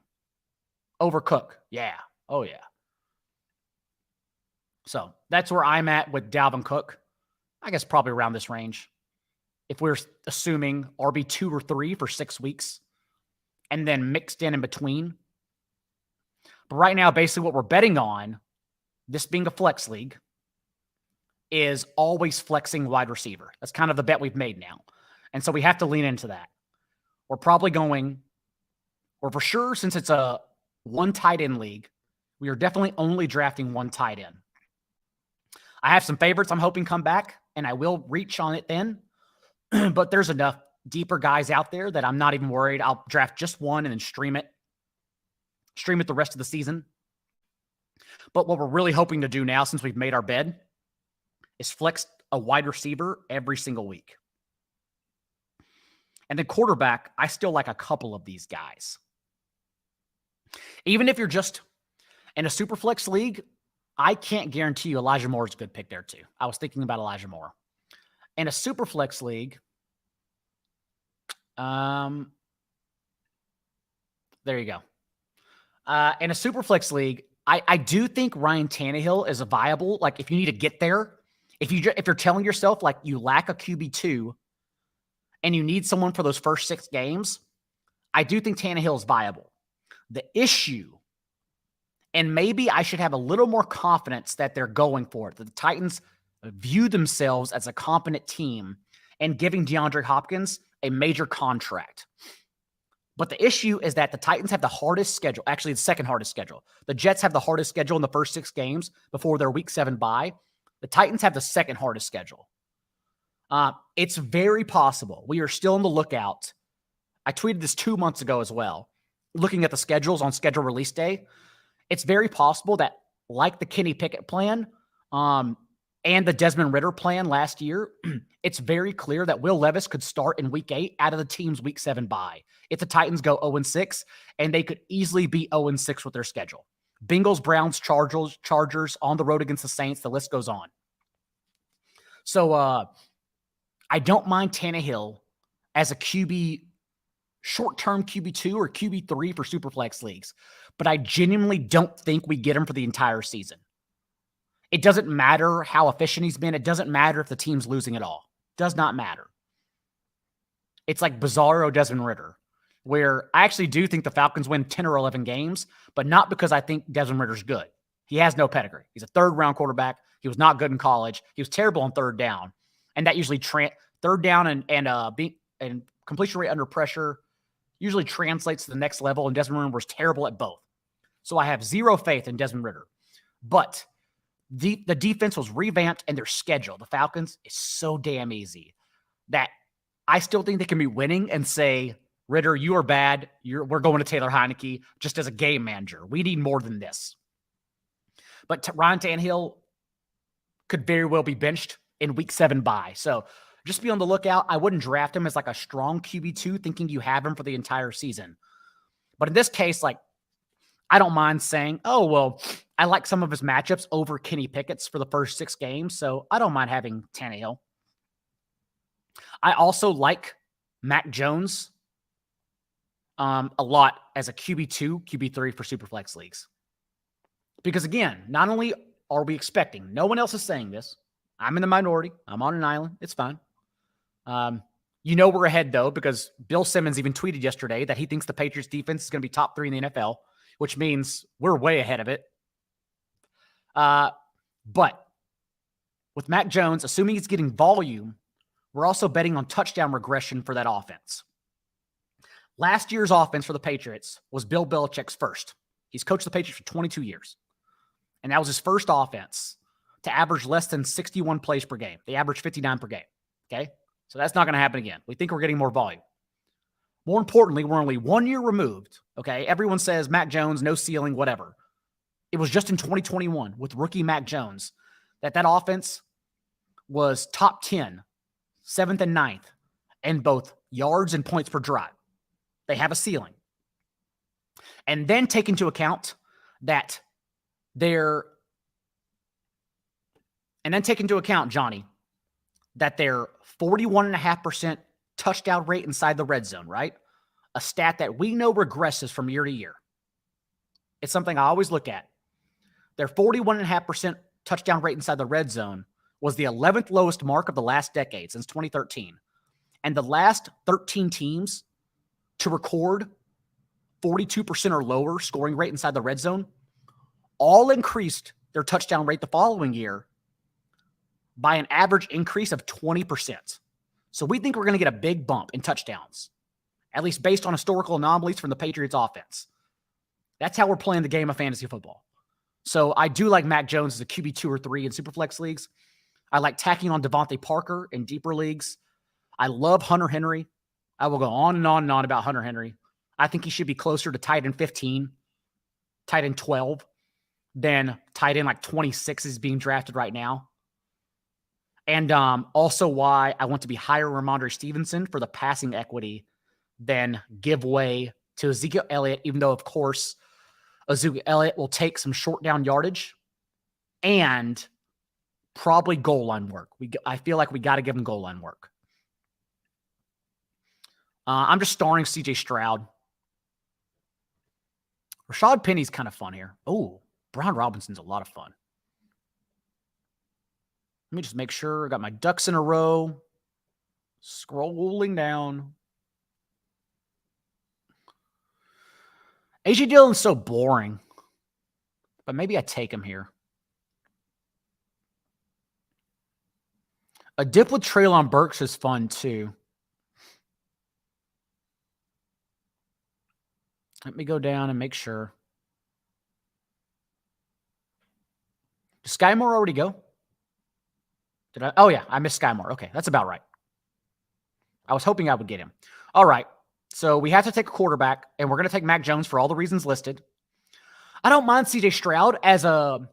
Over Cook. Yeah. Oh, yeah. So that's where I'm at with Dalvin Cook. I guess probably around this range. If we're assuming RB2 or 3 for 6 weeks and then mixed in between. But right now, basically what we're betting on, this being a flex league, is always flexing wide receiver. That's kind of the bet we've made now. And so we have to lean into that. We're probably going, or for sure, since it's a one tight end league, we are definitely only drafting one tight end. I have some favorites I'm hoping come back, and I will reach on it then. But there's enough deeper guys out there that I'm not even worried. I'll draft just one and then stream it the rest of the season. But what we're really hoping to do now, since we've made our bed, is flex a wide receiver every single week. And then quarterback, I still like a couple of these guys. Even if you're just in a super flex league, I can't guarantee you Elijah Moore is a good pick there too. I was thinking about Elijah Moore. In a Superflex league, there you go. In a Superflex league, I do think Ryan Tannehill is a viable. Like, if you need to get there, if you're telling yourself like you lack a QB2 and you need someone for those first 6 games, I do think Tannehill is viable. The issue, and maybe I should have a little more confidence that they're going for it, that the Titans view themselves as a competent team and giving DeAndre Hopkins a major contract. But the issue is that the Titans have the hardest schedule, actually the second hardest schedule. The Jets have the hardest schedule in the first 6 games before their Week 7 bye. The Titans have the second hardest schedule. It's very possible. We are still on the lookout. I tweeted this 2 months ago as well, looking at the schedules on schedule release day. It's very possible that, like the Kenny Pickett plan and the Desmond Ridder plan last year, it's very clear that Will Levis could start in Week 8 out of the team's Week 7 bye. If the Titans go 0-6, and they could easily be 0-6 with their schedule. Bengals, Browns, Chargers on the road against the Saints. The list goes on. So I don't mind Tannehill as a QB, short-term QB2 or QB3 for Superflex leagues, but I genuinely don't think we get him for the entire season. It doesn't matter how efficient he's been. It doesn't matter if the team's losing at all. Does not matter. It's like Bizarro Desmond Ridder, where I actually do think the Falcons win 10 or 11 games, but not because I think Desmond Ridder's good. He has no pedigree. He's a third-round quarterback. He was not good in college. He was terrible on third down, and that usually third down and completion rate under pressure usually translates to the next level, and Desmond Ridder was terrible at both. So I have zero faith in Desmond Ridder. But the defense was revamped, and their schedule, the Falcons, is so damn easy that I still think they can be winning and say, Ridder, you are bad. We're going to Taylor Heineke just as a game manager. We need more than this. But Ryan Tannehill could very well be benched in Week 7 bye. So just be on the lookout. I wouldn't draft him as like a strong QB2 thinking you have him for the entire season. But in this case, like, I don't mind saying, oh, well, I like some of his matchups over Kenny Pickett's for the first 6 games, so I don't mind having Tannehill. I also like Mac Jones a lot as a QB2, QB3 for Superflex leagues. Because again, not only are we expecting, no one else is saying this. I'm in the minority. I'm on an island. It's fine. We're ahead, though, because Bill Simmons even tweeted yesterday that he thinks the Patriots defense is going to be top 3 in the NFL, which means we're way ahead of it. But with Mac Jones, assuming he's getting volume, we're also betting on touchdown regression for that offense. Last year's offense for the Patriots was Bill Belichick's first. He's coached the Patriots for 22 years. And that was his first offense to average less than 61 plays per game. They averaged 59 per game. Okay? So that's not going to happen again. We think we're getting more volume. More importantly, we're only 1 year removed. Okay? Everyone says Mac Jones, no ceiling, whatever. It was just in 2021 with rookie Mac Jones that offense was top 10, 7th and 9th in both yards and points per drive. They have a ceiling. And then take into account that Johnny, that their 41.5% touchdown rate inside the red zone, right? A stat that we know regresses from year to year. It's something I always look at. Their 41.5% touchdown rate inside the red zone was the 11th lowest mark of the last decade, since 2013. And the last 13 teams to record 42% or lower scoring rate inside the red zone all increased their touchdown rate the following year by an average increase of 20%. So we think we're going to get a big bump in touchdowns, at least based on historical anomalies from the Patriots offense. That's how we're playing the game of fantasy football. So I do like Mac Jones as a QB2 or 3 in Superflex leagues. I like tacking on Devontae Parker in deeper leagues. I love Hunter Henry. I will go on and on and on about Hunter Henry. I think he should be closer to tight end 15, tight end 12, than tight end like 26 is being drafted right now. And also why I want to be higher Ramondre Stevenson for the passing equity than give way to Ezekiel Elliott, even though, of course, Ezekiel Elliott will take some short down yardage and probably goal line work. I feel like we got to give him goal line work. I'm just starring CJ Stroud. Rashad Penny's kind of fun here. Oh, Brian Robinson's a lot of fun. Let me just make sure I got my ducks in a row. Scrolling down. A.J. Dillon's so boring, but maybe I take him here. A dip with Treylon Burks is fun too. Let me go down and make sure. Did Sky Moore already go? Did I? Oh, yeah, I missed Sky Moore. Okay, that's about right. I was hoping I would get him. All right, so we have to take a quarterback, and we're going to take Mac Jones for all the reasons listed. I don't mind CJ Stroud as a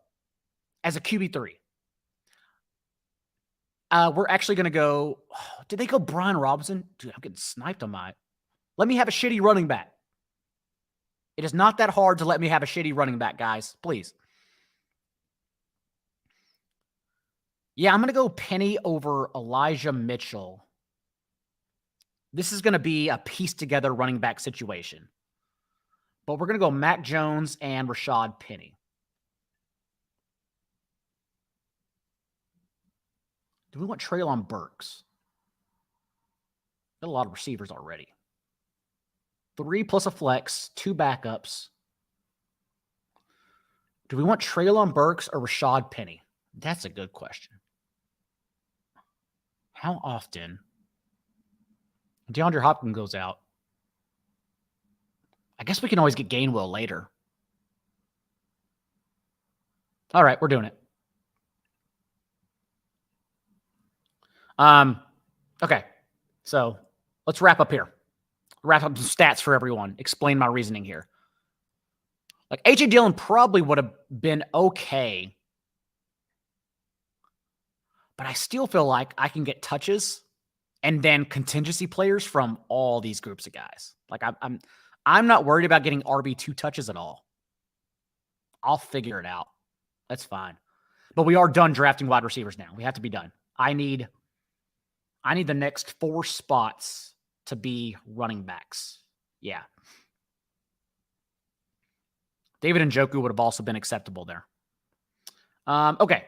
QB3. We're actually going to go. Did they go Brian Robinson? Dude, I'm getting sniped on my. Let me have a shitty running back. It is not that hard to let me have a shitty running back, guys. Please. Yeah, I'm going to go Penny over Elijah Mitchell. This is going to be a piece-together running back situation. But we're going to go Mac Jones and Rashad Penny. Do we want Treylon Burks? Got a lot of receivers already. 3 plus a flex, 2 backups. Do we want Treylon Burks or Rashad Penny? That's a good question. How often? DeAndre Hopkins goes out. I guess we can always get Gainwell later. All right, we're doing it. Okay, so let's wrap up here. Wrap up some stats for everyone. Explain my reasoning here. Like, A.J. Dillon probably would have been okay, but I still feel like I can get touches and then contingency players from all these groups of guys. Like, I'm not worried about getting RB2 touches at all. I'll figure it out. That's fine. But we are done drafting wide receivers now. We have to be done. I need the next 4 spots to be running backs. Yeah. David Njoku would have also been acceptable there. Okay.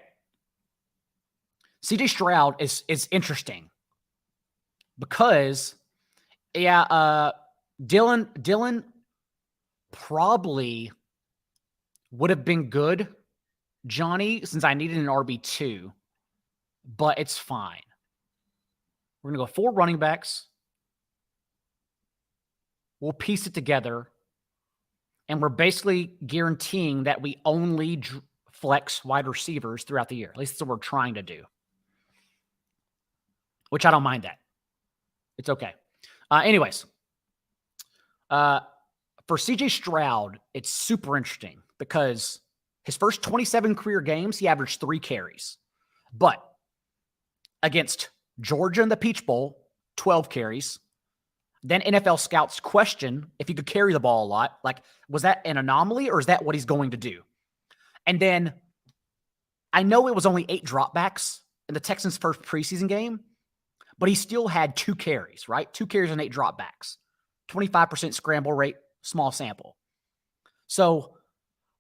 CJ Stroud is interesting because, Dylan probably would have been good, Johnny, since I needed an RB2, but it's fine. We're going to go 4 running backs. We'll piece it together, and we're basically guaranteeing that we only flex wide receivers throughout the year. At least that's what we're trying to do, which I don't mind that. It's okay. Anyways, for CJ Stroud, it's super interesting because his first 27 career games, he averaged 3 carries. But against Georgia in the Peach Bowl, 12 carries. Then NFL scouts question if he could carry the ball a lot. Like, was that an anomaly or is that what he's going to do? And then I know it was only 8 dropbacks in the Texans' first preseason game, but he still had 2 carries, right? 2 carries and 8 dropbacks. 25% scramble rate, small sample. So,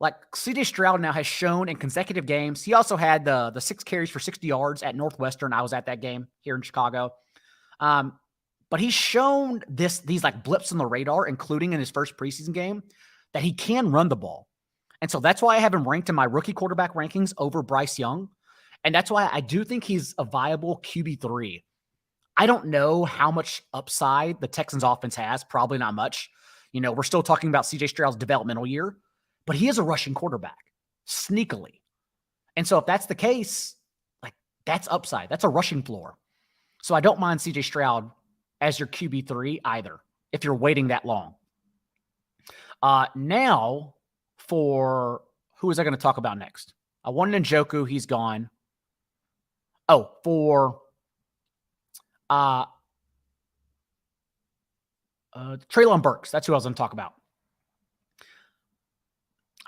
like, CJ Stroud now has shown in consecutive games. He also had the 6 carries for 60 yards at Northwestern. I was at that game here in Chicago. But he's shown these like blips on the radar, including in his first preseason game, that he can run the ball. And so that's why I have him ranked in my rookie quarterback rankings over Bryce Young. And that's why I do think he's a viable QB3. I don't know how much upside the Texans offense has. Probably not much. You know, we're still talking about CJ Stroud's developmental year, but he is a rushing quarterback, sneakily. And so if that's the case, like, that's upside. That's a rushing floor. So I don't mind CJ Stroud as your QB3 either, if you're waiting that long. Now, for who is I going to talk about next? I wanted Njoku. He's gone. Oh, for Treylon Burks. That's who I was going to talk about.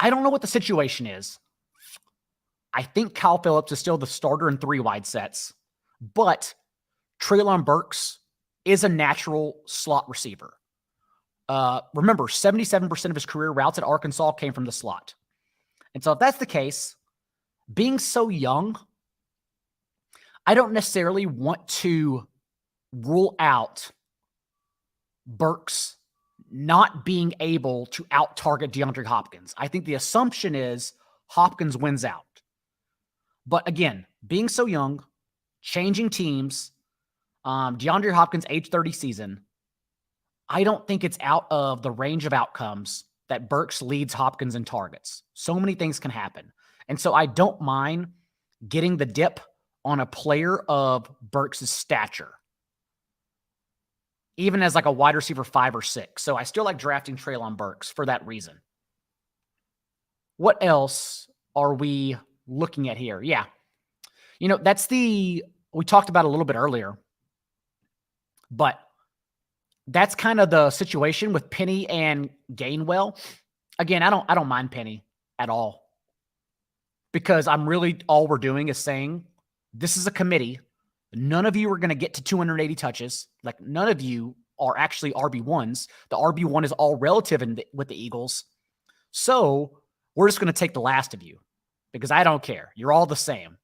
I don't know what the situation is. I think Kyle Phillips is still the starter in 3 wide sets, but Treylon Burks is a natural slot receiver. Remember, 77% of his career routes at Arkansas came from the slot. And so if that's the case, being so young, I don't necessarily want to rule out Burks not being able to out-target DeAndre Hopkins. I think the assumption is Hopkins wins out. But again, being so young, changing teams, DeAndre Hopkins, age 30 season, I don't think it's out of the range of outcomes that Burks leads Hopkins in targets. So many things can happen. And so I don't mind getting the dip on a player of Burks' stature, even as like a wide receiver 5 or 6. So I still like drafting Treylon Burks for that reason. What else are we looking at here? Yeah. We talked about a little bit earlier, but that's kind of the situation with Penny and Gainwell. Again, I don't mind Penny at all, because all we're doing is saying this is a committee. None of you are going to get to 280 touches. Like, none of you are actually RB1s. The RB1 is all relative with the Eagles. So we're just going to take the last of you, because I don't care. You're all the same.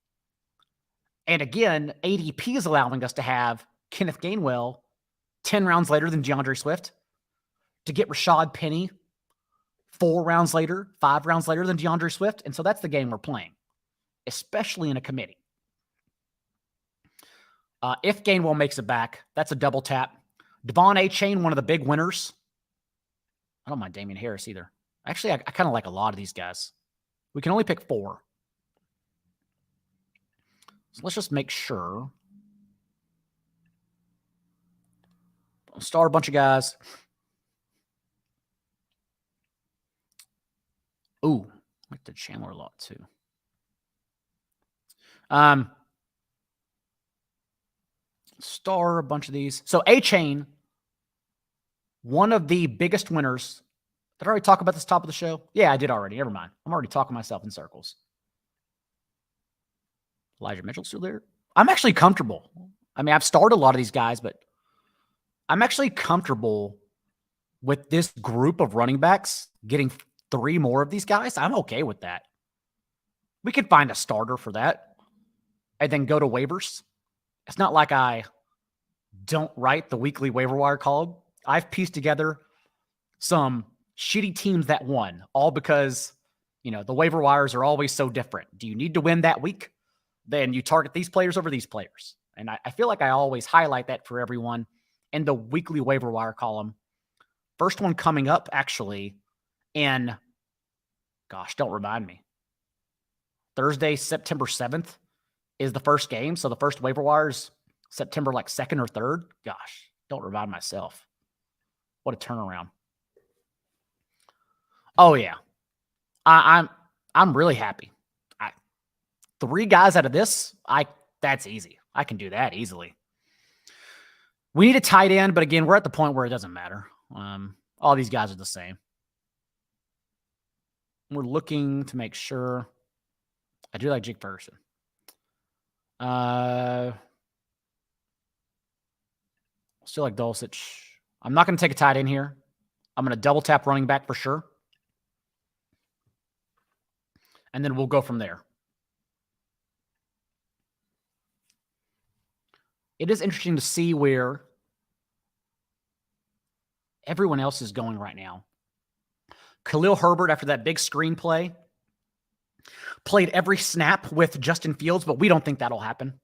And again, ADP is allowing us to have Kenneth Gainwell 10 rounds later than DeAndre Swift, to get Rashad Penny 4 rounds later, 5 rounds later than DeAndre Swift. And so that's the game we're playing, especially in a committee. If Gainwell makes it back, that's a double tap. Devon A-Chain, one of the big winners. I don't mind Damian Harris either. Actually, I kind of like a lot of these guys. We can only pick 4. So let's just make sure. Start a bunch of guys. Ooh, I like the Chandler a lot too. Star a bunch of these. So A-Chain, one of the biggest winners. Did I already talk about this top of the show? Yeah, I did already. Never mind. I'm already talking myself in circles. Elijah Mitchell's still there. I'm actually comfortable. I mean, I've started a lot of these guys, but I'm actually comfortable with this group of running backs getting 3 more of these guys. I'm okay with that. We could find a starter for that and then go to waivers. It's not like I don't write the weekly waiver wire column. I've pieced together some shitty teams that won, all because, the waiver wires are always so different. Do you need to win that week? Then you target these players over these players. And I feel like I always highlight that for everyone in the weekly waiver wire column. First one coming up, actually, in, don't remind me. Thursday, September 7th is the first game. So the first waiver wire is September 2nd or 3rd. Gosh, don't remind myself. What a turnaround. Oh, yeah. I'm really happy. 3 guys out of this, that's easy. I can do that easily. We need a tight end, but again, we're at the point where it doesn't matter. All these guys are the same. We're looking to make sure. I do like Jake Ferguson. Still like Dulcich. I'm not going to take a tight end here. I'm going to double tap running back for sure. And then we'll go from there. It is interesting to see where everyone else is going right now. Khalil Herbert, after that big screenplay, played every snap with Justin Fields, but we don't think that'll happen.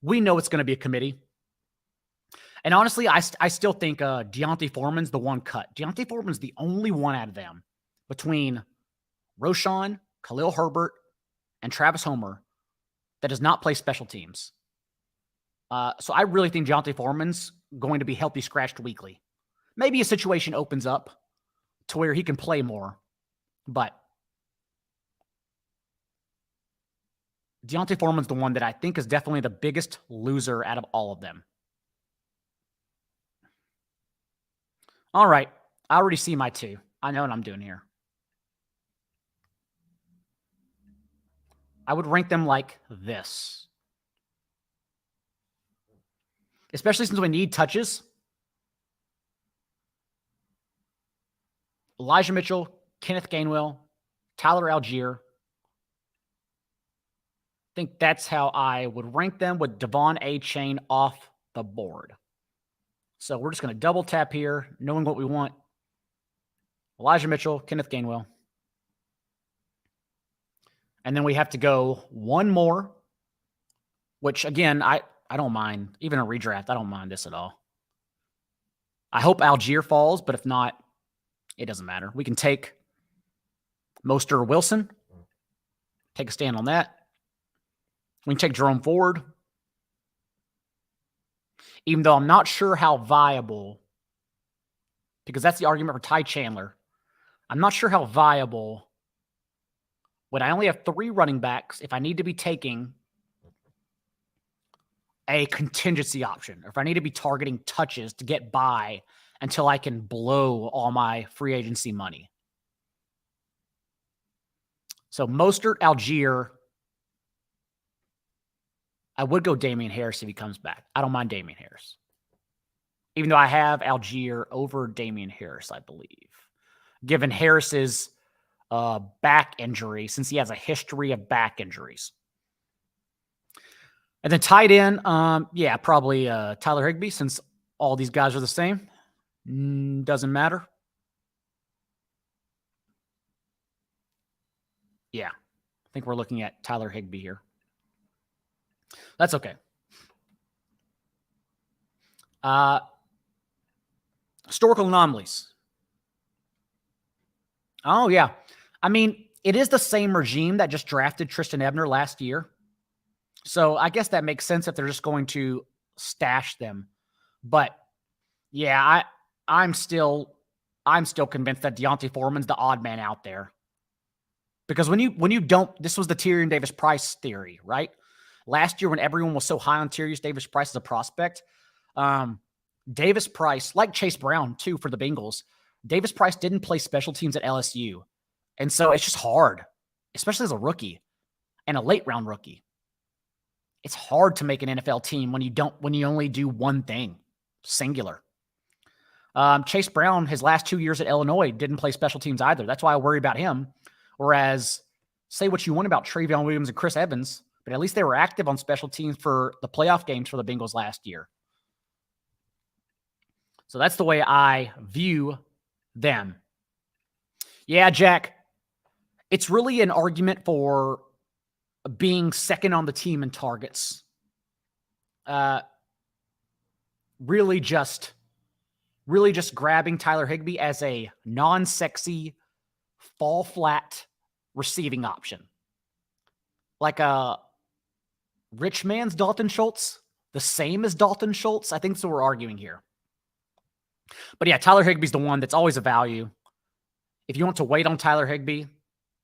We know it's going to be a committee. And honestly, I still think Deontay Foreman's the one cut. Deontay Foreman's the only one out of them between Roshan, Khalil Herbert, and Travis Homer that does not play special teams. So I really think Deontay Foreman's going to be healthy scratched weekly. Maybe a situation opens up to where he can play more, but Deontay Foreman's the one that I think is definitely the biggest loser out of all of them. All right. I already see my 2. I know what I'm doing here. I would rank them like this. Especially since we need touches. Elijah Mitchell, Kenneth Gainwell, Tyler Algier. I think that's how I would rank them with Devon A-Chain off the board. So we're just going to double tap here, knowing what we want. Elijah Mitchell, Kenneth Gainwell. And then we have to go one more, which, again, I don't mind. Even a redraft, I don't mind this at all. I hope Algier falls, but if not, it doesn't matter. We can take Mostert or Wilson. Take a stand on that. We can take Jerome Ford. Even though I'm not sure how viable, because that's the argument for Ty Chandler. I'm not sure how viable when I only have 3 running backs, if I need to be taking a contingency option, or if I need to be targeting touches to get by until I can blow all my free agency money. So Mostert, Algier. I would go Damian Harris if he comes back. I don't mind Damian Harris. Even though I have Algier over Damian Harris, I believe. Given Harris's back injury, since he has a history of back injuries. And then tight end, yeah, probably Tyler Higbee, since all these guys are the same. Doesn't matter. Yeah, I think we're looking at Tyler Higbee here. That's okay. Historical anomalies. Oh, yeah. I mean, it is the same regime that just drafted Tristan Ebner last year. So I guess that makes sense if they're just going to stash them. But yeah, I'm still convinced that Deontay Foreman's the odd man out there. Because when you don't, this was the Tyrion Davis-Price theory, right? Last year when everyone was so high on Tyrion Davis-Price as a prospect, Davis-Price, like Chase Brown too for the Bengals, Davis-Price didn't play special teams at LSU. And so it's just hard, especially as a rookie and a late round rookie. It's hard to make an NFL team when you only do one thing, singular. Chase Brown, his last 2 years at Illinois, didn't play special teams either. That's why I worry about him. Whereas, say what you want about Travion Williams and Chris Evans, but at least they were active on special teams for the playoff games for the Bengals last year. So that's the way I view them. Yeah, Jack, it's really an argument for being second on the team in targets. Really just grabbing Tyler Higbee as a non-sexy, fall flat receiving option. Like a rich man's Dalton Schultz, the same as Dalton Schultz. I think that's what we're arguing here. But yeah, Tyler Higbee's the one that's always a value. If you want to wait on Tyler Higbee,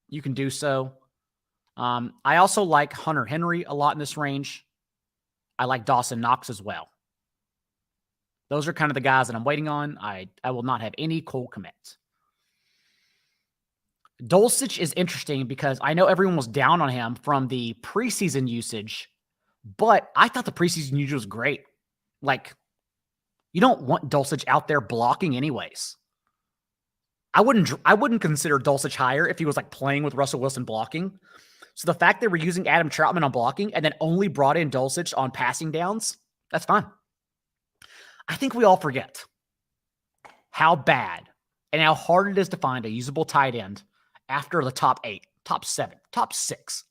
you can do so. I also like Hunter Henry a lot in this range. I like Dawson Knox as well. Those are kind of the guys that I'm waiting on. I will not have any Cole Kmet. Dulcich is interesting because I know everyone was down on him from the preseason usage, but I thought the preseason usage was great. Like, you don't want Dulcich out there blocking anyways. I wouldn't consider Dulcich higher if he was like playing with Russell Wilson blocking. So the fact that we're using Adam Troutman on blocking and then only brought in Dulcich on passing downs, that's fine. I think we all forget how bad and how hard it is to find a usable tight end after the top 8, top 7, top 6.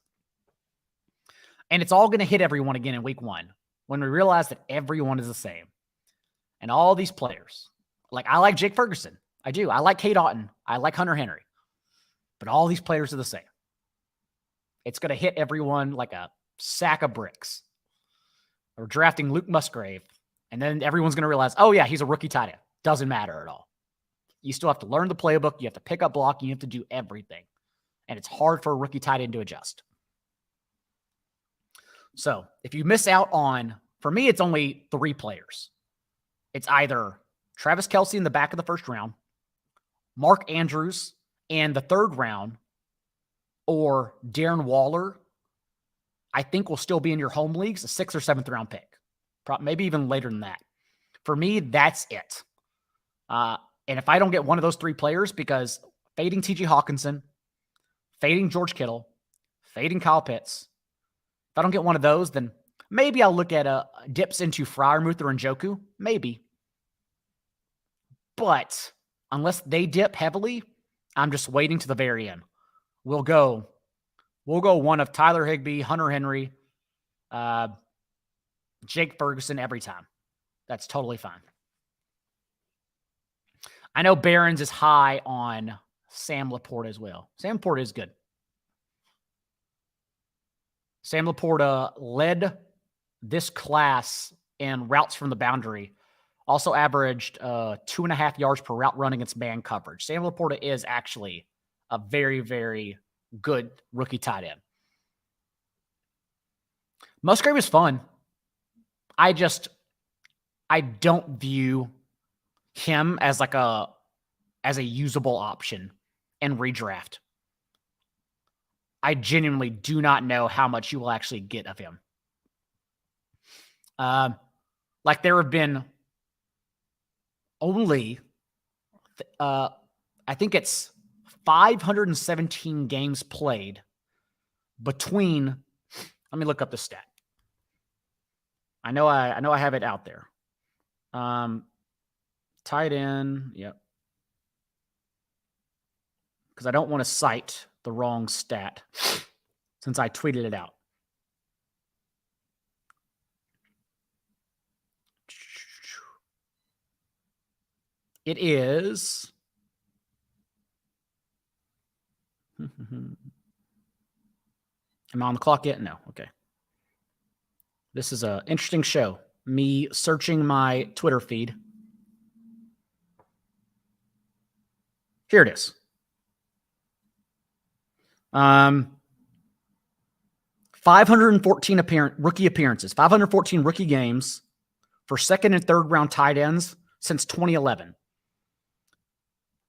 And it's all going to hit everyone again in week 1 when we realize that everyone is the same. And all these players, like I like Jake Ferguson. I do. I like Cade Otton. I like Hunter Henry. But all these players are the same. It's going to hit everyone like a sack of bricks. We're drafting Luke Musgrave. And then everyone's going to realize, oh, yeah, he's a rookie tight end. Doesn't matter at all. You still have to learn the playbook. You have to pick up blocking. You have to do everything. And it's hard for a rookie tight end to adjust. So if you miss out on, for me, it's only 3 players. It's either Travis Kelce in the back of the first round, Mark Andrews in the 3rd round, or Darren Waller I think will still be in your home leagues, a 6th or 7th round pick. Maybe even later than that. For me, that's it. And if I don't get one of those 3 players, because fading T.J. Hawkinson, fading George Kittle, fading Kyle Pitts, if I don't get one of those, then maybe I'll look at dips into Freiermuth or Njoku. Maybe. But unless they dip heavily, I'm just waiting to the very end. We'll go one of Tyler Higbee, Hunter Henry, Jake Ferguson every time. That's totally fine. I know Barron's is high on Sam Laporta as well. Sam Laporta is good. Sam Laporta led this class in routes from the boundary. Also averaged 2.5 yards per route run against man coverage. Sam Laporta is actually a very, very good rookie tight end. Musgrave is fun. I don't view him as a usable option in redraft. I genuinely do not know how much you will actually get of him. There have been only, I think it's 517 games played between, let me look up the stat. I know I have it out there. Tight end, yep. Because I don't want to cite the wrong stat since I tweeted it out. It is. Am I on the clock yet? No. Okay. This is an interesting show. Me searching my Twitter feed. Here it is. 514 rookie appearances, 514 rookie games for 2nd and 3rd round tight ends since 2011.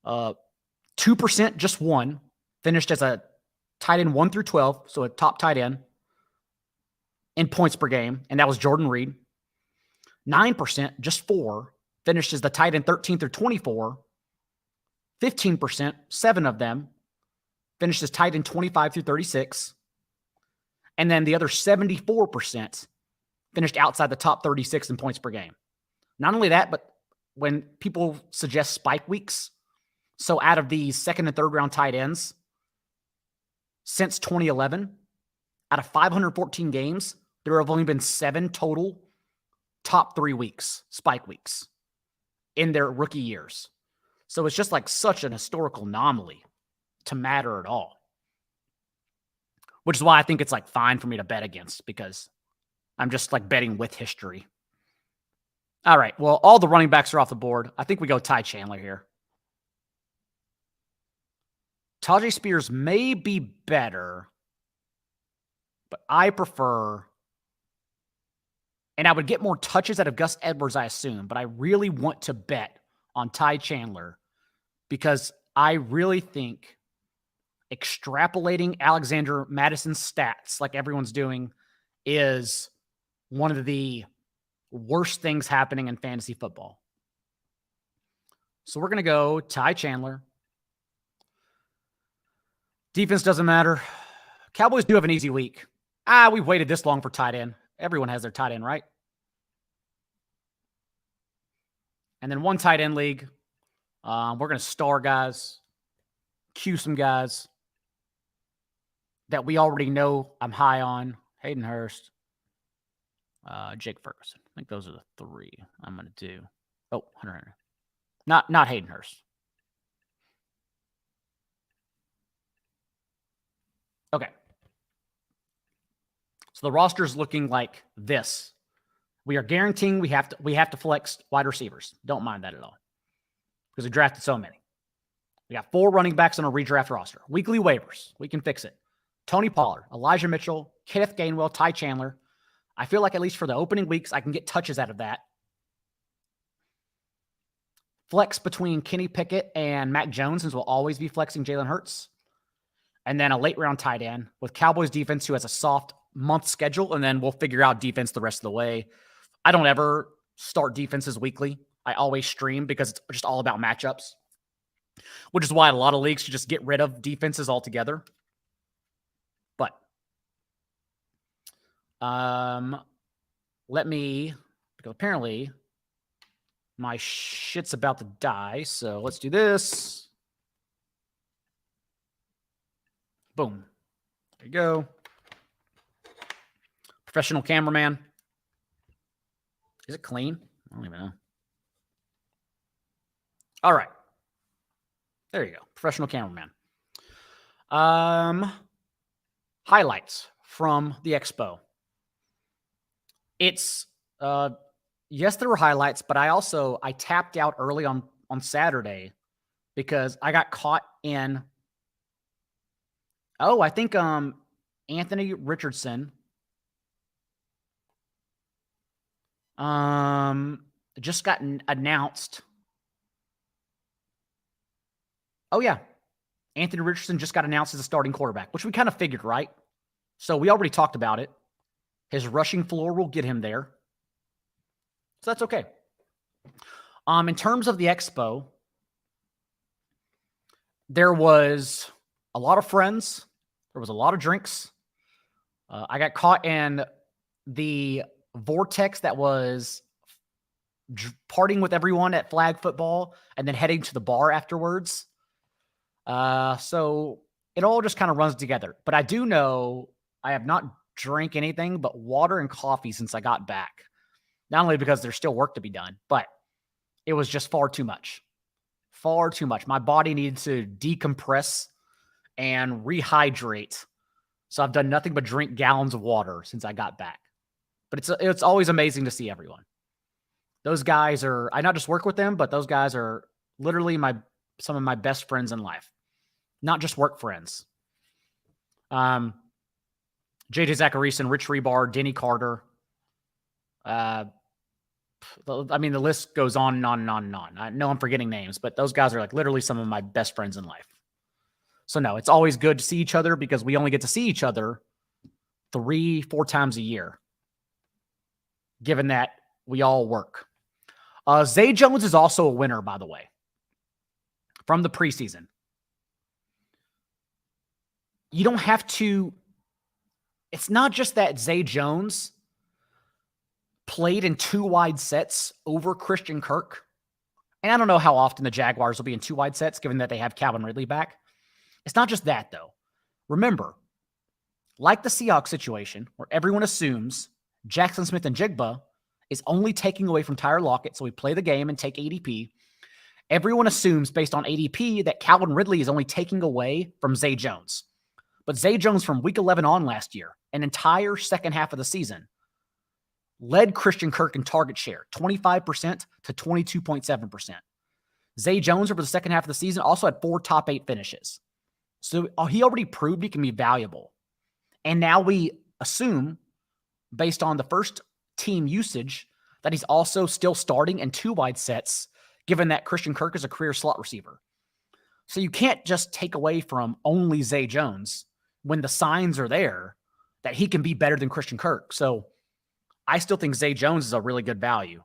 2%, just one, finished as a tight end 1 through 12, so a top tight end in points per game, and that was Jordan Reed. 9%, just 4, finished as the tight end 13 through 24. 15%, 7 of them, finished as tight end 25 through 36. And then the other 74% finished outside the top 36 in points per game. Not only that, but when people suggest spike weeks, so out of the 2nd and 3rd round tight ends since 2011, out of 514 games, there have only been 7 total top 3 weeks, spike weeks, in their rookie years. So it's just such an historical anomaly to matter at all. Which is why I think it's fine for me to bet against, because I'm just betting with history. All right. Well, all the running backs are off the board. I think we go Ty Chandler here. Tajay Spears may be better, but I prefer, and I would get more touches out of Gus Edwards, I assume, but I really want to bet on Ty Chandler because I really think extrapolating Alexander Madison's stats like everyone's doing is one of the worst things happening in fantasy football. So we're going to go Ty Chandler. Defense doesn't matter. Cowboys do have an easy week. We've waited this long for tight end. Everyone has their tight end, right? And then one tight end league. We're going to star guys, cue some guys that we already know I'm high on. Hayden Hurst, Jake Ferguson. I think those are the 3 I'm going to do. Oh, Hunter Henry. Not Hayden Hurst. Okay. So the roster is looking like this. We are guaranteeing we have to flex wide receivers. Don't mind that at all, because we drafted so many. We got 4 running backs on a redraft roster. Weekly waivers. We can fix it. Tony Pollard, Elijah Mitchell, Kenneth Gainwell, Ty Chandler. I feel like at least for the opening weeks, I can get touches out of that. Flex between Kenny Pickett and Mac Jones, since we'll always be flexing Jalen Hurts. And then a late round tight end with Cowboys defense who has a soft month schedule, and then we'll figure out defense the rest of the way. I don't ever start defenses weekly. I always stream because it's just all about matchups, which is why a lot of leagues should just get rid of defenses altogether. But let me, because apparently my shit's about to die. So let's do this. Boom. There you go. Professional cameraman. Is it clean? I don't even know. All right. There you go. Professional cameraman. Highlights from the expo. It's yes, there were highlights, but I tapped out early on Saturday because I got caught in. Oh, I think Anthony Richardson just got announced. Oh yeah, Anthony Richardson just got announced as a starting quarterback, which we kind of figured, right? So we already talked about it. His rushing floor will get him there. So that's okay. In terms of the expo, there was a lot of friends. There was a lot of drinks. I got caught in the vortex that was partying with everyone at flag football and then heading to the bar afterwards. So it all just kind of runs together. But I do know I have not drank anything but water and coffee since I got back. Not only because there's still work to be done, but it was just far too much. Far too much. My body needed to decompress and rehydrate. So I've done nothing but drink gallons of water since I got back. But it's always amazing to see everyone. Those guys are, I not just work with them, but those guys are literally some of my best friends in life. Not just work friends. JJ Zachariason, Rich Rebar, Denny Carter. I mean, the list goes on and on and on and on. I know I'm forgetting names, but those guys are like literally some of my best friends in life. So no, it's always good to see each other because we only get to see each other 3-4 times a year, given that we all work. Zay Jones is also a winner, by the way, from the preseason. You don't have to. It's not just that Zay Jones played in 2 wide sets over Christian Kirk. And I don't know how often the Jaguars will be in 2 wide sets, given that they have Calvin Ridley back. It's not just that, though. Remember, like the Seahawks situation, where everyone assumes Jackson Smith and Jigba is only taking away from Tyler Lockett, so we play the game and take ADP. Everyone assumes, based on ADP, that Calvin Ridley is only taking away from Zay Jones. But Zay Jones from week 11 on last year, an entire second half of the season, led Christian Kirk in target share, 25% to 22.7%. Zay Jones over the second half of the season also had 4 top 8 finishes. So he already proved he can be valuable. And now we assume, based on the first team usage, that he's also still starting in 2 wide sets, given that Christian Kirk is a career slot receiver. So you can't just take away from only Zay Jones when the signs are there that he can be better than Christian Kirk. So I still think Zay Jones is a really good value.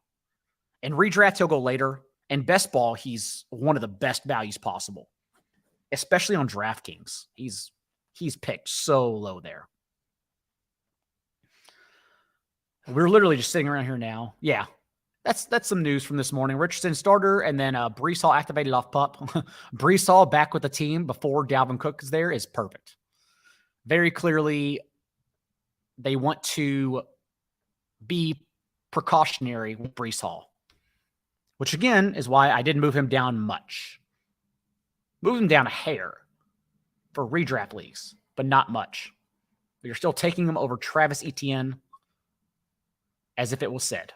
In redraft, he'll go later. In best ball, he's one of the best values possible, especially on DraftKings. He's picked so low there. We're literally just sitting around here now. Yeah, that's some news from this morning. Richardson starter, and then Breece Hall activated off PUP. Breece Hall back with the team before Dalvin Cook is there is perfect. Very clearly, they want to be precautionary with Breece Hall, which again is why I didn't move him down much. Move him down a hair for redraft leagues, but not much. But you're still taking him over Travis Etienne as if it was said.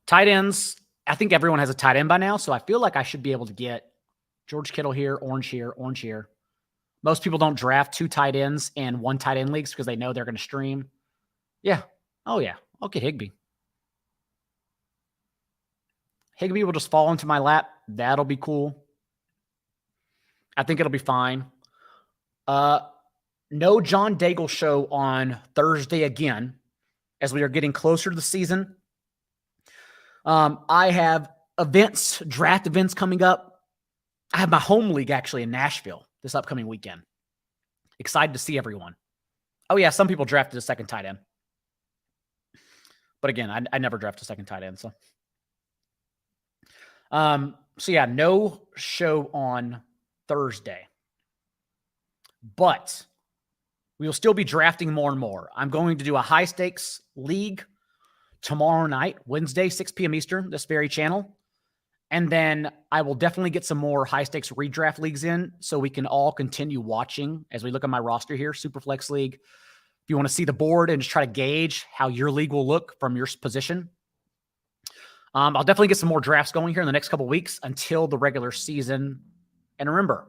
Tight ends, I think everyone has a tight end by now, so I feel like I should be able to get George Kittle here, Orange here, Orange here. Most people don't draft 2 tight ends in 1 tight end leagues because they know they're going to stream. Yeah. Oh, yeah. I'll get Higbee. Higbee will just fall into my lap. That'll be cool. I think it'll be fine. No John Daigle Show on Thursday again, as we are getting closer to the season. I have draft events coming up. I have my home league actually in Nashville this upcoming weekend. Excited to see everyone. Oh, yeah, some people drafted a second tight end. But again, I never draft a second tight end. So yeah, no show on Thursday. But we will still be drafting more and more. I'm going to do a high stakes league tomorrow night, Wednesday, 6 p.m. Eastern, this very channel. And then I will definitely get some more high stakes redraft leagues in so we can all continue watching as we look at my roster here, Superflex League. If you want to see the board and just try to gauge how your league will look from your position, I'll definitely get some more drafts going here in the next couple of weeks until the regular season. And remember,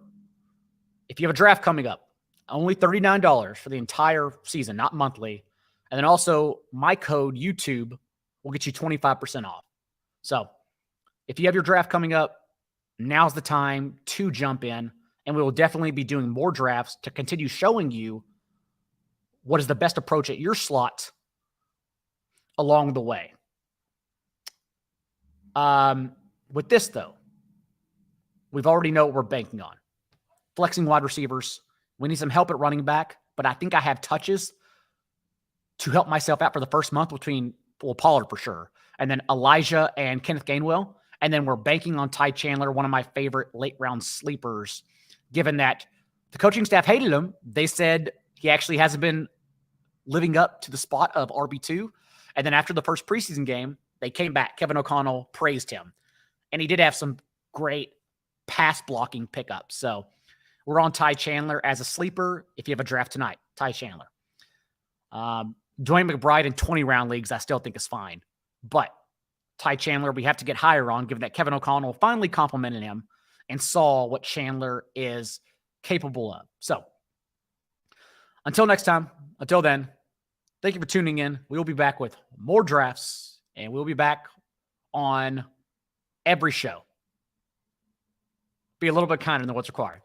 if you have a draft coming up, only $39 for the entire season, not monthly. And then also my code YouTube will get you 25% off. So if you have your draft coming up, now's the time to jump in. And we will definitely be doing more drafts to continue showing you what is the best approach at your slot along the way. With this, though, we've already know what we're banking on. Flexing wide receivers. We need some help at running back, but I think I have touches to help myself out for the first month between, Pollard for sure, and then Elijah and Kenneth Gainwell. And then we're banking on Ty Chandler, one of my favorite late-round sleepers, given that the coaching staff hated him. They said he actually hasn't been living up to the spot of RB2. And then after the first preseason game, they came back. Kevin O'Connell praised him. And he did have some great pass blocking pickups. So we're on Ty Chandler as a sleeper if you have a draft tonight. Ty Chandler. Dwayne McBride in 20-round leagues, I still think is fine. But Ty Chandler, we have to get higher on, given that Kevin O'Connell finally complimented him and saw what Chandler is capable of. So until next time, until then, thank you for tuning in. We will be back with more drafts, and we'll be back on every show. Be a little bit kinder than what's required.